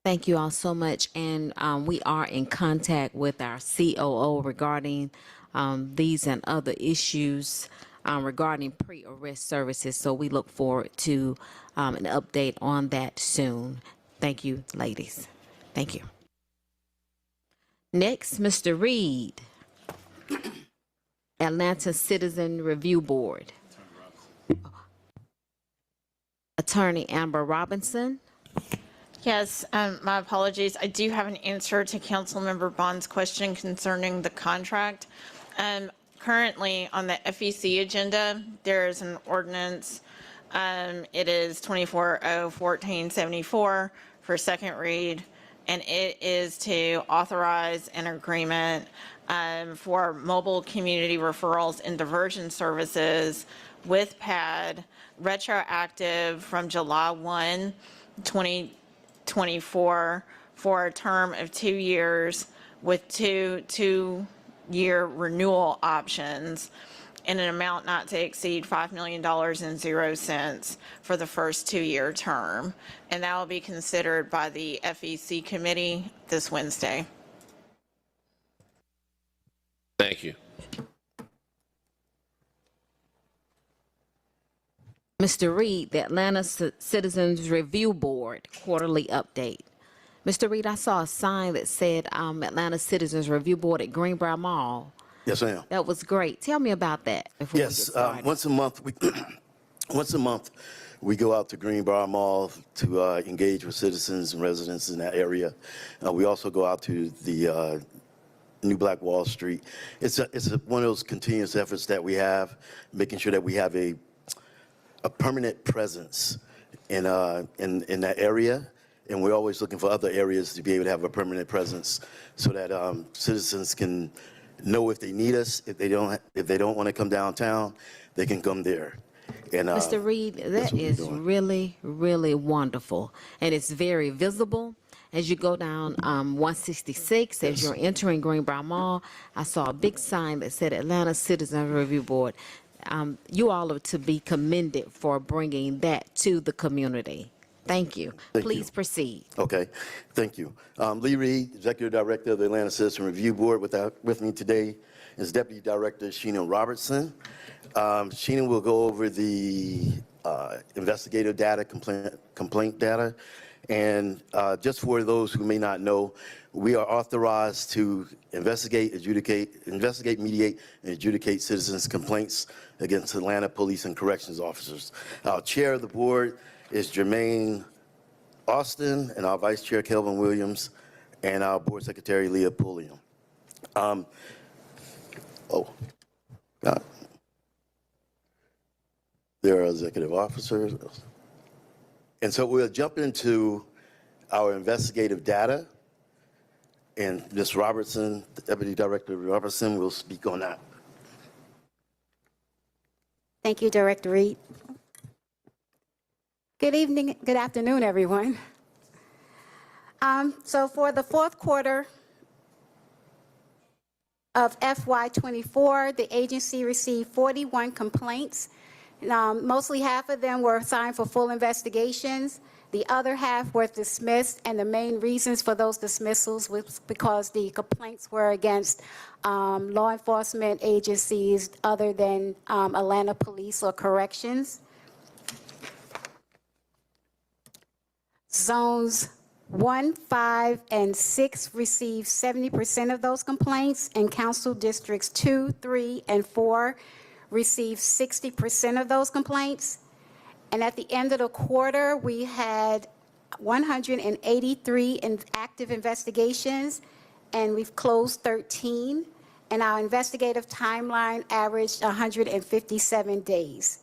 Thank you all so much. And we are in contact with our COO regarding these and other issues regarding pre-arrest services. So we look forward to an update on that soon. Thank you, ladies. Thank you. Next, Mr. Reed, Atlanta Citizen Review Board. Attorney Amber Robinson. Yes, my apologies. I do have an answer to Councilmember Bond's question concerning the contract. Currently on the FEC agenda, there is an ordinance. It is 24-01474 for second read, and it is to authorize an agreement for mobile community referrals and diversion services with PAD, retroactive from July 1, 2024, for a term of 2 years with two-year renewal options in an amount not to exceed $5 million and 0 cents for the first 2-year term. And that will be considered by the FEC committee this Wednesday. Thank you. Mr. Reed, the Atlanta Citizens Review Board quarterly update. Mr. Reed, I saw a sign that said Atlanta Citizens Review Board at Greenbrier Mall. Yes, ma'am. That was great. Tell me about that. Before Yes, once a month we go out to Greenbrier Mall to engage with citizens and residents in that area. We also go out to the New Black Wall Street. It's one of those continuous efforts that we have, making sure that we have a permanent presence in that area, and we're always looking for other areas to be able to have a permanent presence so that citizens can know if they need us. If they don't want to come downtown, they can come there. And Mr. Reed, that's that what we're is doing. really, really wonderful. And it's very visible. As you go down 166, as you're entering Greenbrier Mall, I saw a big sign that said Atlanta Citizens Review Board. You all are to be commended for bringing that to the community. Thank you. Please proceed. Okay, thank you. Lee Reed, Executive Director of the Atlanta Citizen Review Board. With me today is Deputy Director Sheena Robertson. Sheena will go over the investigative data, complaint data. And just for those who may not know, we are authorized to investigate, mediate, and adjudicate citizens' complaints against Atlanta police and corrections officers. Our chair of the board is Jermaine Austin, and our vice chair, Kelvin Williams, and our board secretary, Leah Pulliam. There are executive officers. And so we'll jump into our investigative data, and Ms. Robertson, the Deputy Director Robertson, will speak on that. Thank you, Director Reed. Good evening, good afternoon, everyone. So for the fourth quarter of FY24, the agency received 41 complaints. Mostly half of them were assigned for full investigations. The other half were dismissed, and the main reasons for those dismissals was because the complaints were against law enforcement agencies other than Atlanta Police or Corrections. Zones 1, 5, and 6 received 70% of those complaints, and council districts 2, 3, and 4 received 60% of those complaints. And at the end of the quarter, we had 183 active investigations, and we've closed 13. And our investigative timeline averaged 157 days.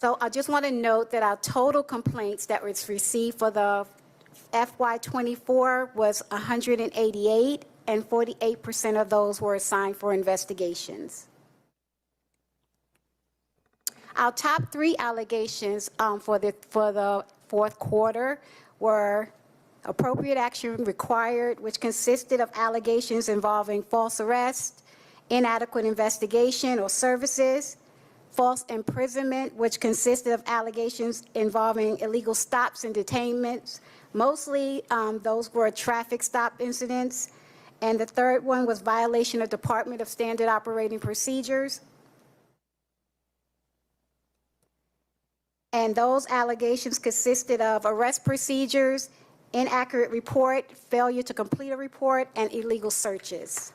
So I just want to note that our total complaints that was received for the FY24 was 188, and 48% of those were assigned for investigations. Our top 3 allegations for the fourth quarter were appropriate action required, which consisted of allegations involving false arrest, inadequate investigation or services, false imprisonment, which consisted of allegations involving illegal stops and detainments. Mostly those were traffic stop incidents. And the third one was violation of Department of Standard Operating Procedures. And those allegations consisted of arrest procedures, inaccurate report, failure to complete a report, and illegal searches.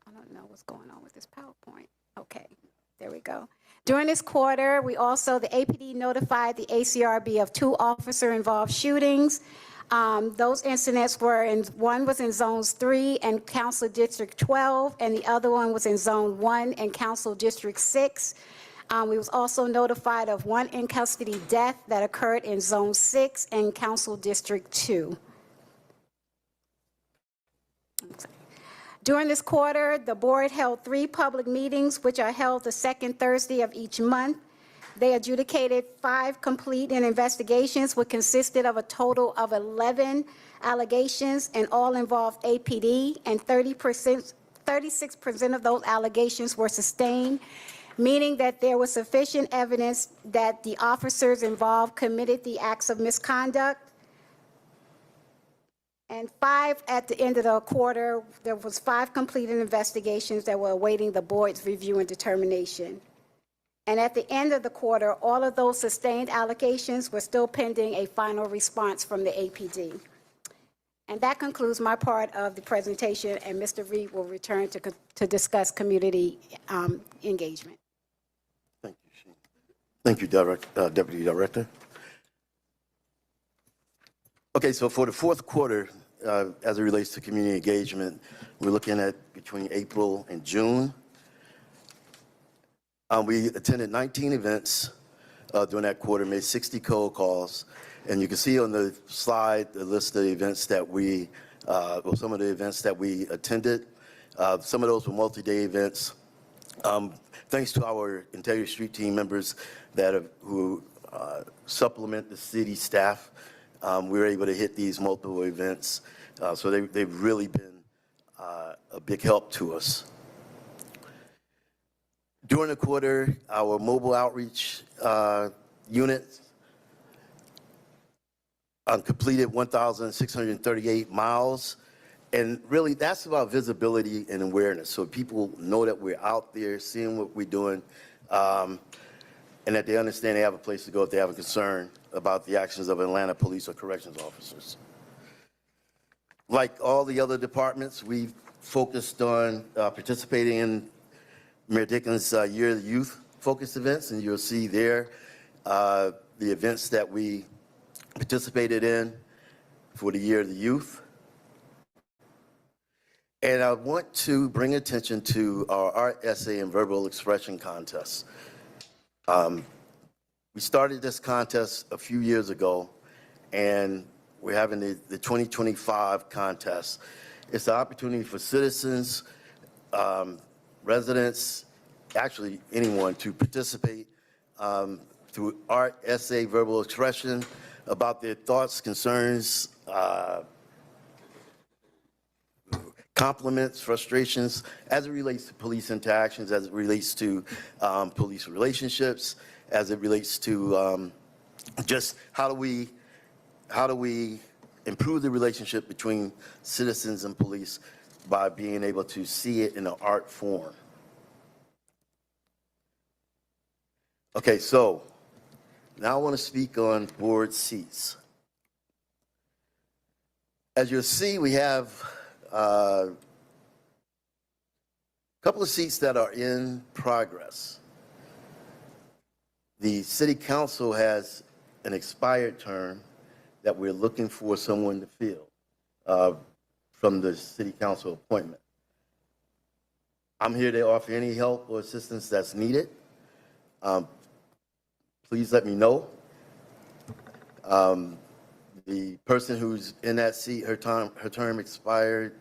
I don't know what's going on with this PowerPoint. Okay, there we go. During this quarter, the APD notified the ACRB of 2 officer-involved shootings. Those incidents one was in Zones 3 and Council District 12, and the other one was in Zone 1 and Council District 6. We was also notified of 1 in-custody death that occurred in Zone 6 and Council District 2. During this quarter, the board held 3 public meetings, which are held the second Thursday of each month. They adjudicated 5 complete investigations, which consisted of a total of 11 allegations, and all involved APD, and 36% of those allegations were sustained, meaning that there was sufficient evidence that the officers involved committed the acts of misconduct. And 5 at the end of the quarter, there was 5 completed investigations that were awaiting the board's review and determination. And at the end of the quarter, all of those sustained allocations were still pending a final response from the APD. And that concludes my part of the presentation, and Mr. Reed will return to discuss community engagement. Thank you, Shane. Thank you, Deputy Director. Okay, so for the fourth quarter, as it relates to community engagement, we're looking at between April and June. We attended 19 events during that quarter, made 60 cold calls, And you can see on the slide the list of the events that we, well, some of the events that we attended. Some of those were multi-day events. Thanks to our Integrity Street team members who supplement the city staff, we were able to hit these multiple events. So they've really been a big help to us. During the quarter, our mobile outreach unit completed 1,638 miles. And really, that's about visibility and awareness. So people know that we're out there seeing what we're doing, and that they understand they have a place to go if they have a concern about the actions of Atlanta police or corrections officers. Like all the other departments, we've focused on participating in Mayor Dickens' Year of the Youth focused events, and you'll see there the events that we participated in for the Year of the Youth. And I want to bring attention to our art, essay, and verbal expression contest. We started this contest a few years ago, and we're having the 2025 contest. It's an opportunity for citizens, residents, actually anyone, to participate through art, essay, verbal expression about their thoughts, concerns, compliments, frustrations, as it relates to police interactions, as it relates to police relationships, as it relates to just how do we improve the relationship between citizens and police by being able to see it in an art form. Okay, so now I want to speak on board seats. As you'll see, we have a couple of seats that are in progress. The city council has an expired term that we're looking for someone to fill from the city council appointment. I'm here to offer any help or assistance that's needed. Please let me know. The person who's in that seat, her term expired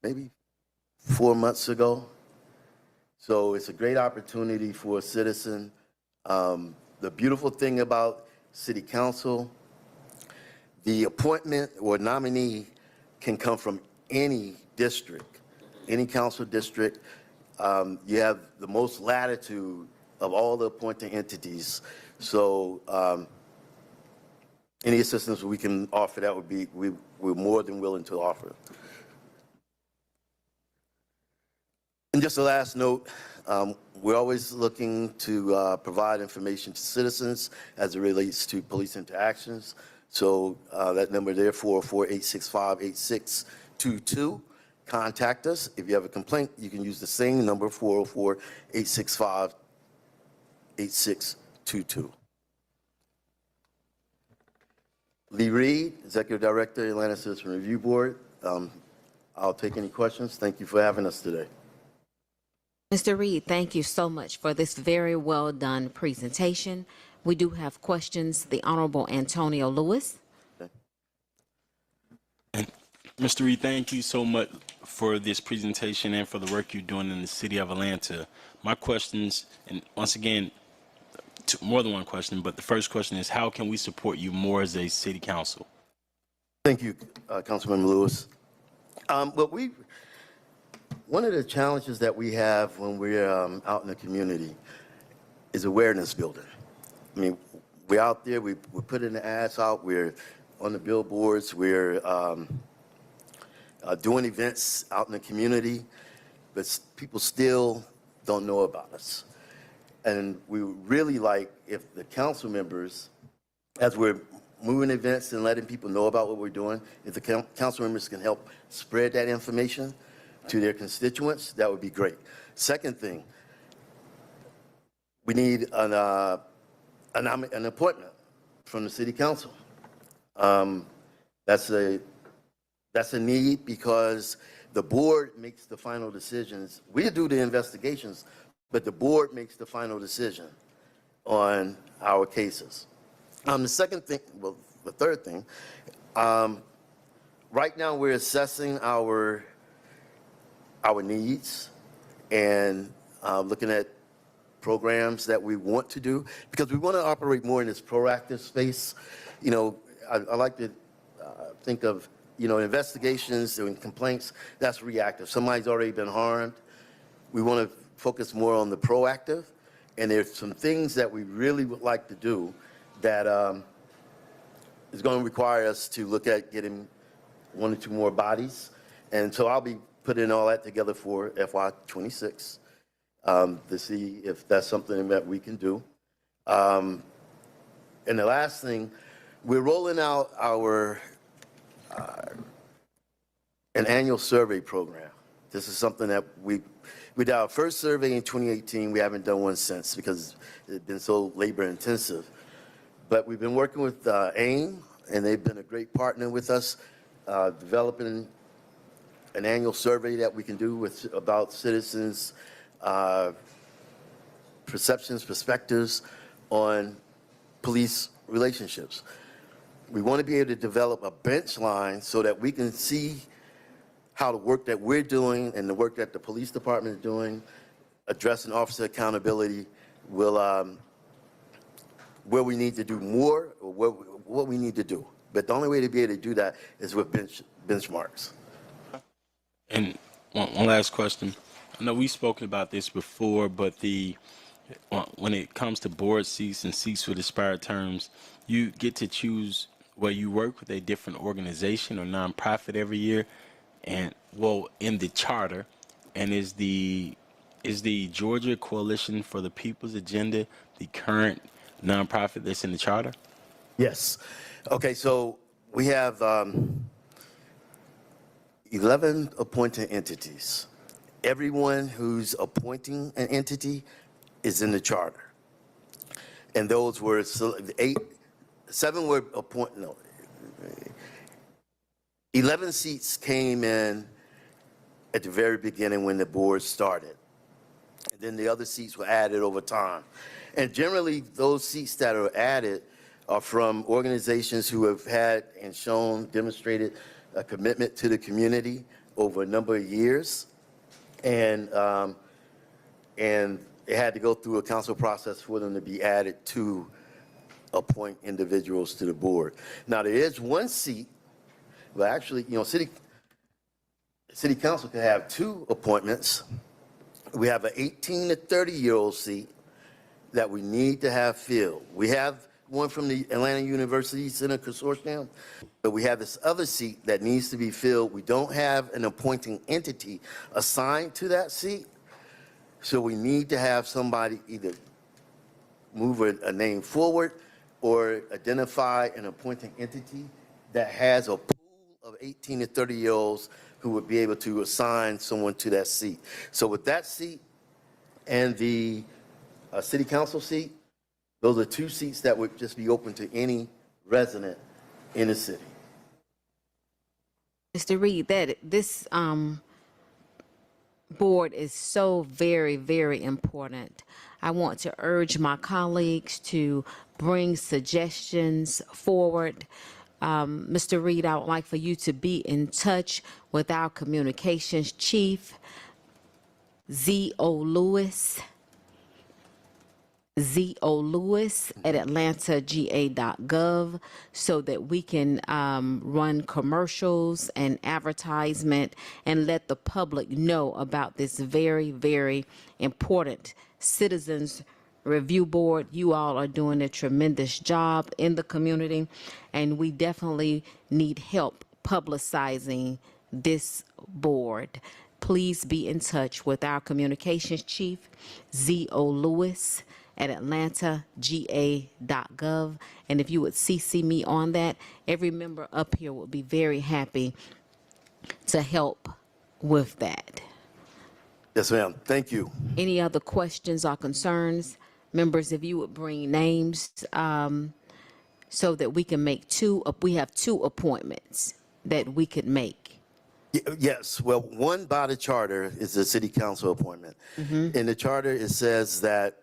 maybe 4 months ago. So it's a great opportunity for a citizen. The beautiful thing about city council, the appointment or nominee can come from any district, any council district. You have the most latitude of all the appointing entities. So any assistance we can offer, that would be, we're more than willing to offer. And just a last note, we're always looking to provide information to citizens as it relates to police interactions. So that number there, 404-865-8622. Contact us. If you have a complaint, you can use the same number, 404-865-8622. Lee Reed, Executive Director, Atlanta Citizen Review Board. I'll take any questions. Thank you for having us today. Mr. Reed, thank you so much for this very well done presentation. We do have questions. The Honorable Antonio Lewis. Mr. Reed, thank you so much for this presentation and for the work you're doing in the city of Atlanta. My questions, and once again, more than one question, but the first question is, how can we support you more as a city council? Thank you, Councilman Lewis. One of the challenges that we have when we're out in the community is awareness building. I mean, we're out there, we're putting the ads out, we're on the billboards, we're doing events out in the community, but people still don't know about us. And we really like if the council members, as we're moving events and letting people know about what we're doing, if the council members can help spread that information to their constituents, that would be great. Second thing, we need an appointment from the city council. That's a need because the board makes the final decisions. We do the investigations, but the board makes the final decision on our cases. The second thing, well, the third thing, right now we're assessing our needs and looking at programs that we want to do, because we want to operate more in this proactive space. You know, I like to think of, you know, investigations and complaints, that's reactive. Somebody's already been harmed. We want to focus more on the proactive, and there's some things that we really would like to do that is going to require us to look at getting 1 or 2 more bodies. And so I'll be putting all that together for FY26 to see if that's something that we can do. And the last thing, we're rolling out an annual survey program. This is something that we did our first survey in 2018. We haven't done one since because it's been so labor intensive. But we've been working with AIM, and they've been a great partner with us, developing an annual survey that we can do about citizens' perceptions, perspectives on police relationships. We want to be able to develop a bench line so that we can see how the work that we're doing and the work that the police department is doing, addressing officer accountability, will where we need to do more or what we need to do. But the only way to be able to do that is with benchmarks. And one last question. I know we've spoken about this before, but when it comes to board seats and seats with expired terms, you get to choose where you work with a different organization or nonprofit every year. And well, in the charter, and is the Georgia Coalition for the People's Agenda the current nonprofit that's in the charter? Yes. Okay, so we have 11 appointed entities. Everyone who's appointing an entity is in the charter. And those were 11 seats came in at the very beginning when the board started. And then the other seats were added over time. And generally, those seats that are added are from organizations who have had and demonstrated a commitment to the community over a number of years. And it had to go through a council process for them to be added to appoint individuals to the board. Now, there is one seat, well, actually, you know, city council can have 2 appointments. We have an 18 to 30-year-old seat that we need to have filled. We have one from the Atlanta University Center Consortium, but we have this other seat that needs to be filled. We don't have an appointing entity assigned to that seat, so we need to have somebody either move a name forward or identify an appointing entity that has a pool of 18 to 30-year-olds who would be able to assign someone to that seat. So with that seat and the city council seat, those are 2 seats that would just be open to any resident in the city. Mr. Reed, that this board is so very, very important. I want to urge my colleagues to bring suggestions forward. Mr. Reed, I would like for you to be in touch with our communications chief, Z.O. Lewis at atlantanga.gov, so that we can run commercials and advertisement and let the public know about this very, very important Citizens Review Board. You all are doing a tremendous job in the community, and we definitely need help publicizing this board. Please be in touch with our communications chief, Z.O. Lewis at atlantanga.gov. And if you would CC me on that, every member up here would be very happy to help with that. Yes, ma'am. Thank you. Any other questions or concerns? Members, if you would bring names so that we can make we have 2 appointments that we could make. Yes, well, one by the charter is the city council appointment. In the charter, it says that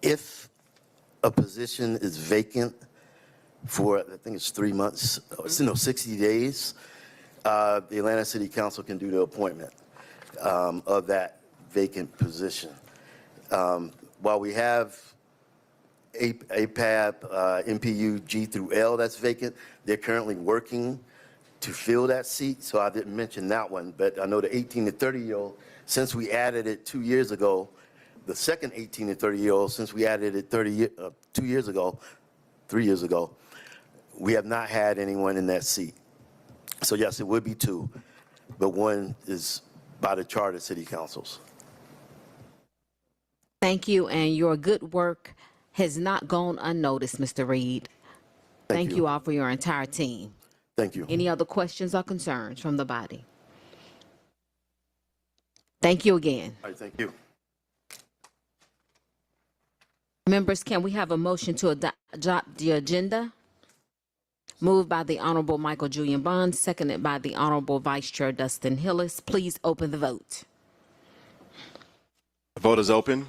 if a position is vacant for, I think it's 3 months, 60 days, the Atlanta City Council can do the appointment of that vacant position. While we have APAP, MPU G through L that's vacant, they're currently working to fill that seat, so I didn't mention that one, but I know the 18 to 30-year-old, since we added it 2 years ago, the second 18 to 30-year-old, since we added it 3 years ago, we have not had anyone in that seat. So yes, it would be 2, but 1 is by the charter city councils. Thank you, and your good work has not gone unnoticed, Mr. Reed. Thank you all for your entire team. Thank you. Any other questions or concerns from the body? Thank you again. All right, thank you. Members, can we have a motion to adopt the agenda? Moved by the Honorable Michael Julian Bond, seconded by the Honorable Vice Chair Dustin Hillis. Please open the vote. The vote is open.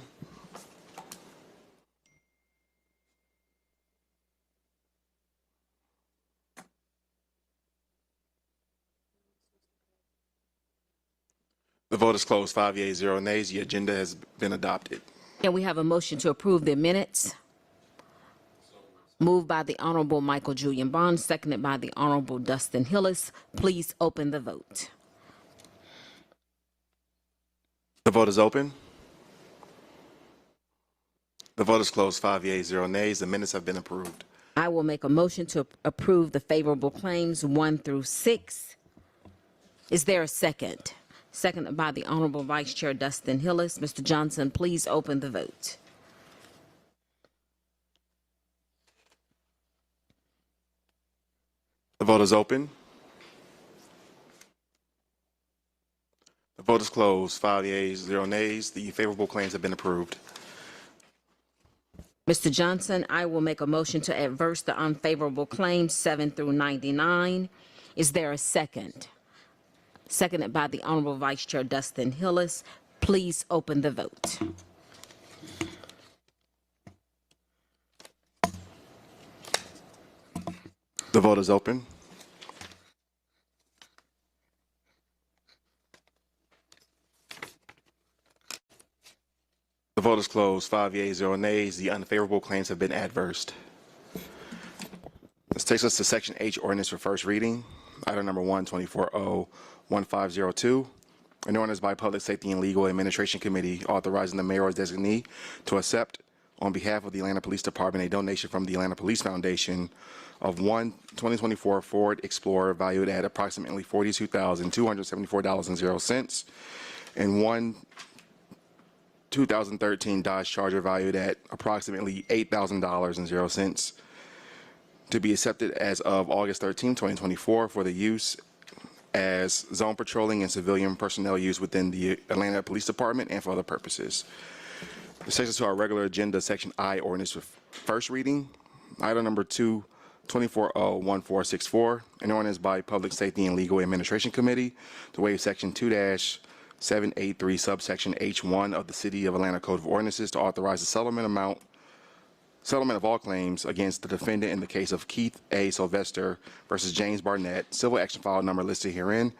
The vote is closed. 5 yeas, 0 nays. The agenda has been adopted. Can we have a motion to approve the minutes? Moved by the Honorable Michael Julian Bond, seconded by the Honorable Dustin Hillis. Please open the vote. The vote is open. The vote is closed. 5 yeas, 0 nays. The minutes have been approved. I will make a motion to approve the favorable claims 1 through 6. Is there a second? Seconded by the Honorable Vice Chair Dustin Hillis. Mr. Johnson, please open the vote. The vote is open. The vote is closed. 5 yeas, 0 nays. The favorable claims have been approved. Mr. Johnson, I will make a motion to adverse the unfavorable claims 7 through 99. Is there a second? Seconded by the Honorable Vice Chair Dustin Hillis. Please open the vote. The vote is open. The vote is closed. 5 yeas, 0 nays. The unfavorable claims have been adversed. This takes us to Section H, ordinance for first reading. Item number 124-0-1502. An ordinance by Public Safety and Legal Administration Committee authorizing the mayor or designee to accept on behalf of the Atlanta Police Department a donation from the Atlanta Police Foundation of one 2024 Ford Explorer valued at approximately $42,274.00 and one 2013 Dodge Charger valued at approximately $8,000.00 to be accepted as of August 13, 2024 for the use as zone patrolling and civilian personnel use within the Atlanta Police Department and for other purposes. This takes us to our regular agenda, Section I, ordinance for first reading. Item number 224-0-1464, an ordinance by Public Safety and Legal Administration Committee to waive Section 2-783 subsection H1 of the City of Atlanta Code of Ordinances to authorize the settlement of all claims against the defendant in the case of Keith A. Sylvester versus James Barnett, civil action file number listed herein,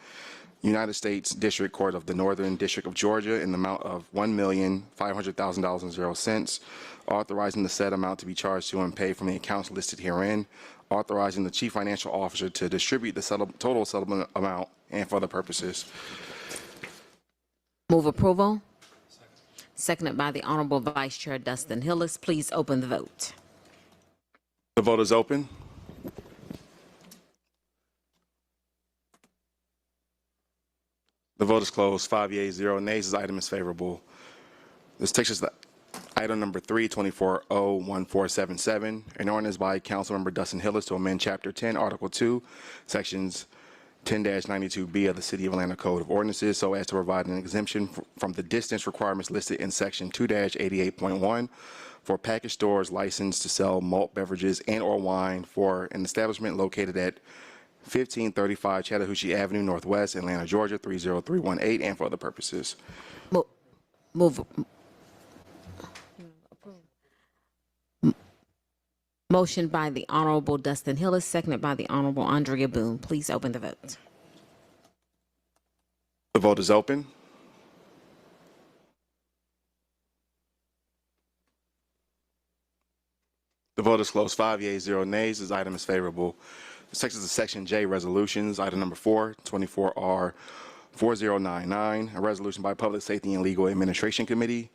United States District Court of the Northern District of Georgia, in the amount of $1,500,000.00, authorizing the said amount to be charged to and paid from the accounts listed herein, authorizing the Chief Financial Officer to distribute the total settlement amount and for other purposes. Move approval. Seconded by the Honorable Vice Chair Dustin Hillis. Please open the vote. The vote is open. The vote is closed. 5 yeas, 0 nays. This item is favorable. This takes us to item number 324-0-1477, an ordinance by Councilmember Dustin Hillis to amend Chapter 10, Article 2, Sections 10-92B of the City of Atlanta Code of Ordinances so as to provide an exemption from the distance requirements listed in Section 2-88.1 for package stores licensed to sell malt beverages and or wine for an establishment located at 1535 Chattahoochee Avenue Northwest, Atlanta, Georgia 30318, and for other purposes. Motion by the Honorable Dustin Hillis, seconded by the Honorable Andrea Boone. Please open the vote. The vote is open. The vote is closed. 5 yeas, 0 nays. This item is favorable. Sections of Section J resolutions. Item number 4, 24R 4099, a resolution by Public Safety and Legal Administration Committee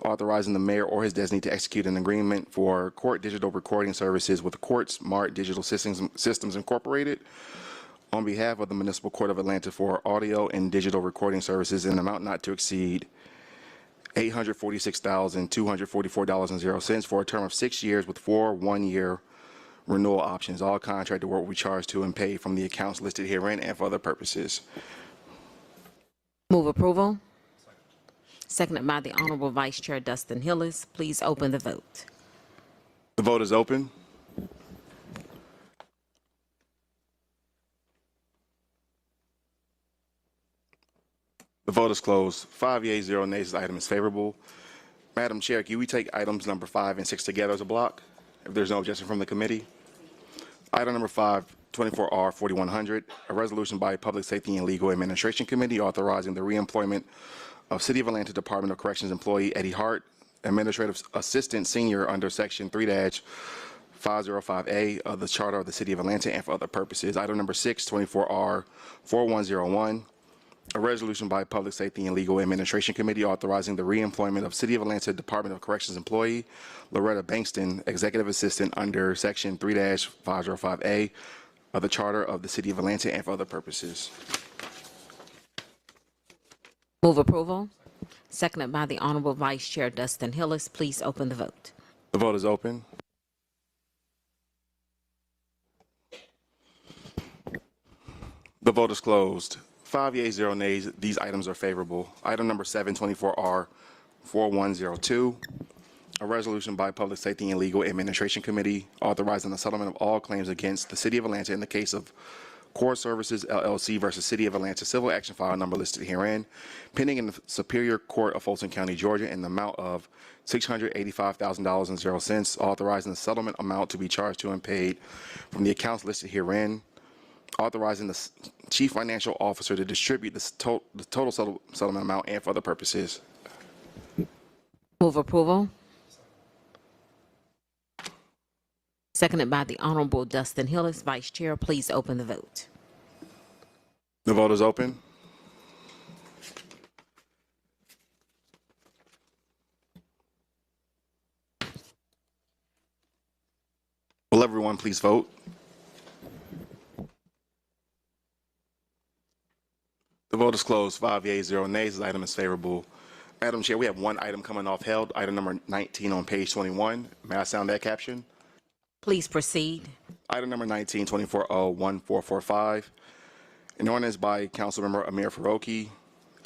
authorizing the mayor or his designee to execute an agreement for court digital recording services with the Courts Mart Digital Systems Incorporated on behalf of the Municipal Court of Atlanta for audio and digital recording services in an amount not to exceed $846,244.00 for a term of 6 years with 4 one-year renewal options. All contracted work will be charged to and paid from the accounts listed herein and for other purposes. Move approval. Seconded by the Honorable Vice Chair Dustin Hillis. Please open the vote. The vote is open. The vote is closed. 5 yeas, 0 nays. This item is favorable. Madam Chair, can we take items number 5 and 6 together as a block, if there's no objection from the committee? Item number 5, 24R 4100, a resolution by Public Safety and Legal Administration Committee authorizing the reemployment of City of Atlanta Department of Corrections employee Eddie Hart, Administrative Assistant Senior under Section 3-505A of the Charter of the City of Atlanta and for other purposes. Item number 6, 24R 4101, a resolution by Public Safety and Legal Administration Committee authorizing the reemployment of City of Atlanta Department of Corrections employee Loretta Bankston, Executive Assistant under Section 3-505A of the Charter of the City of Atlanta and for other purposes. Move approval. Seconded by the Honorable Vice Chair Dustin Hillis. Please open the vote. The vote is open. The vote is closed. 5 yeas, 0 nays. These items are favorable. Item number 7, 24R 4102, a resolution by Public Safety and Legal Administration Committee authorizing the settlement of all claims against the City of Atlanta in the case of Core Services LLC versus City of Atlanta civil action file number listed herein, pending in the Superior Court of Fulton County, Georgia, in the amount of $685,000.00, authorizing the settlement amount to be charged to and paid from the accounts listed herein, authorizing the Chief Financial Officer to distribute the total settlement amount and for other purposes. Move approval. Seconded by the Honorable Dustin Hillis. Vice Chair, please open the vote. The vote is open. Will everyone please vote? The vote is closed. 5 yeas, 0 nays. This item is favorable. Madam Chair, we have one item coming off held, item number 19 on page 21. May I sound that caption? Please proceed. Item number 19, 24-01445, an ordinance by Councilmember Amir Faroki,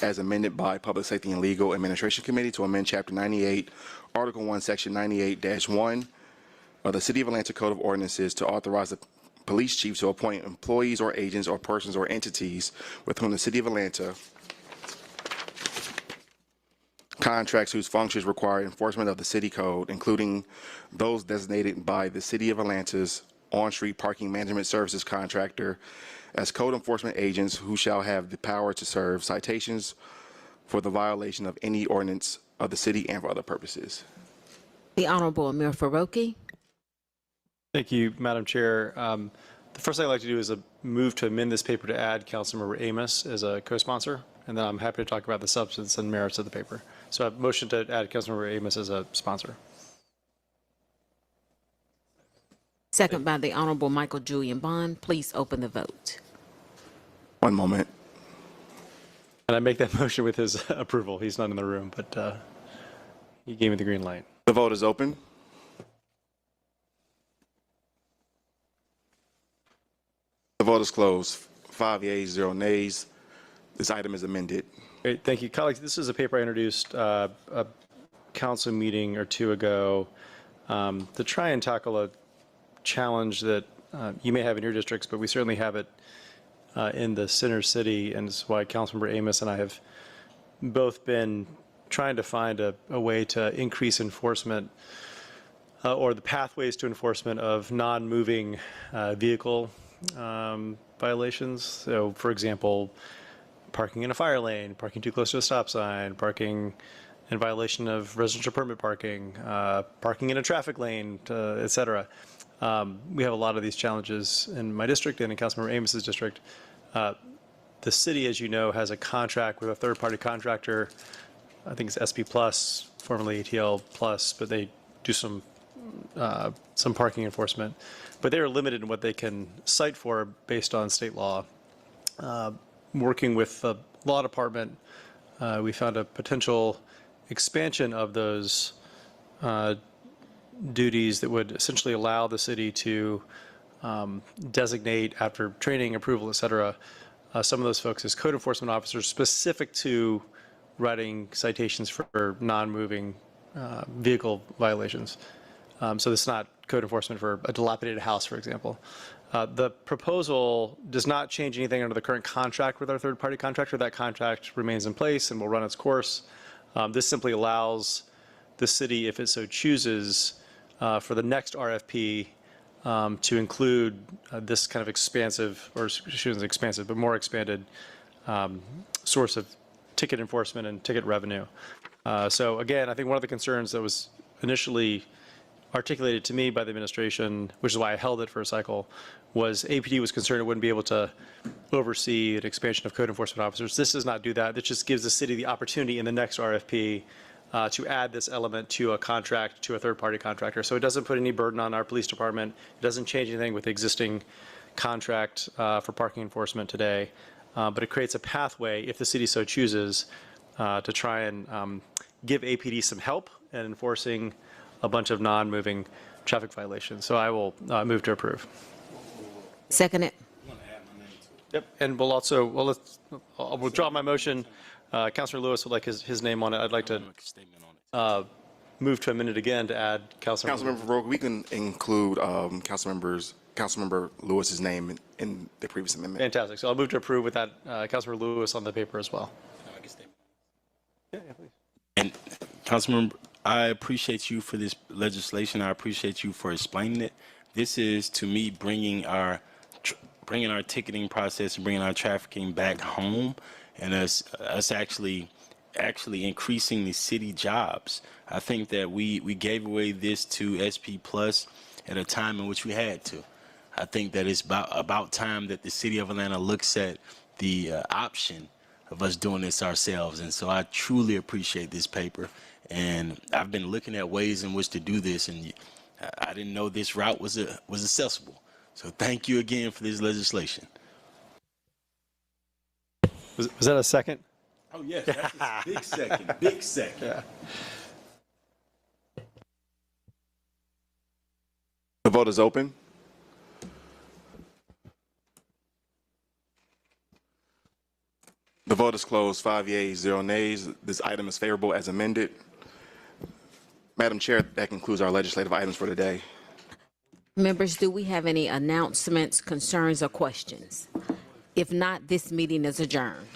as amended by Public Safety and Legal Administration Committee to amend Chapter 98, Article 1, Section 98-1 of the City of Atlanta Code of Ordinances to authorize the police chief to appoint employees or agents or persons or entities with whom the City of Atlanta contracts whose functions require enforcement of the city code, including those designated by the City of Atlanta's on-street parking management services contractor as code enforcement agents who shall have the power to serve citations for the violation of any ordinance of the city and for other purposes. The Honorable Amir Faroki. Thank you, Madam Chair. The first thing I'd like to do is move to amend this paper to add Councilmember Amos as a co-sponsor, and then I'm happy to talk about the substance and merits of the paper. So I have a motion to add Councilmember Amos as a sponsor. Second by the Honorable Michael Julian Bond. Please open the vote. One moment. And I make that motion with his approval. He's not in the room, but he gave me the green light. The vote is open. The vote is closed. 5 yeas, 0 nays. This item is amended. Great, thank you. Colleagues, this is a paper I introduced a council meeting or two ago to try and tackle a challenge that you may have in your districts, but we certainly have it in the center city, and it's why Councilmember Amos and I have both been trying to find a way to increase enforcement or the pathways to enforcement of non-moving vehicle violations. So, for example, parking in a fire lane, parking too close to a stop sign, parking in violation of residential permit parking, parking in a traffic lane, et cetera. We have a lot of these challenges in my district and in Councilmember Amos's district. The city, as you know, has a contract with a third-party contractor. I think it's SP Plus, formerly ATL Plus, but they do some parking enforcement. But they are limited in what they can cite for based on state law. Working with the law department, we found a potential expansion of those duties that would essentially allow the city to designate, after training, approval, et cetera, some of those folks as code enforcement officers specific to writing citations for non-moving vehicle violations. So this is not code enforcement for a dilapidated house, for example. The proposal does not change anything under the current contract with our third-party contractor. That contract remains in place and will run its course. This simply allows the city, if it so chooses, for the next RFP to include this kind of expansive, or shouldn't say expansive, but more expanded source of ticket enforcement and ticket revenue. So again, I think one of the concerns that was initially articulated to me by the administration, which is why I held it for a cycle, was APD was concerned it wouldn't be able to oversee an expansion of code enforcement officers. This does not do that. This just gives the city the opportunity in the next RFP to add this element to a contract, to a third-party contractor. So it doesn't put any burden on our police department. It doesn't change anything with the existing contract for parking enforcement today. But it creates a pathway, if the city so chooses, to try and give APD some help in enforcing a bunch of non-moving traffic violations. So I will move to approve. Second it. Yep, and we'll also, well, I'll withdraw my motion. Councilor Lewis would like his name on it. I'd like to move to amend it again to add Councilmember Roque, we can include Councilmember Lewis's name in the previous amendment. Fantastic. So I'll move to approve with that Councilor Lewis on the paper as well. Yeah, please. And Councilmember, I appreciate you for this legislation. I appreciate you for explaining it. This is, to me, bringing our ticketing process and bringing our trafficking back home, and us actually increasing the city jobs. I think that we gave away this to SP Plus at a time in which we had to. I think that it's about time that the city of Atlanta looks at the option of us doing this ourselves. And so I truly appreciate this paper. And I've been looking at ways in which to do this, and I didn't know this route was accessible. So thank you again for this legislation. Was that a second? Oh, yes, that's a big second, big second. Yeah. The vote is open. The vote is closed. 5 yeas, 0 nays. This item is favorable as amended. Madam Chair, that concludes our legislative items for today. Members, do we have any announcements, concerns, or questions? If not, this meeting is adjourned.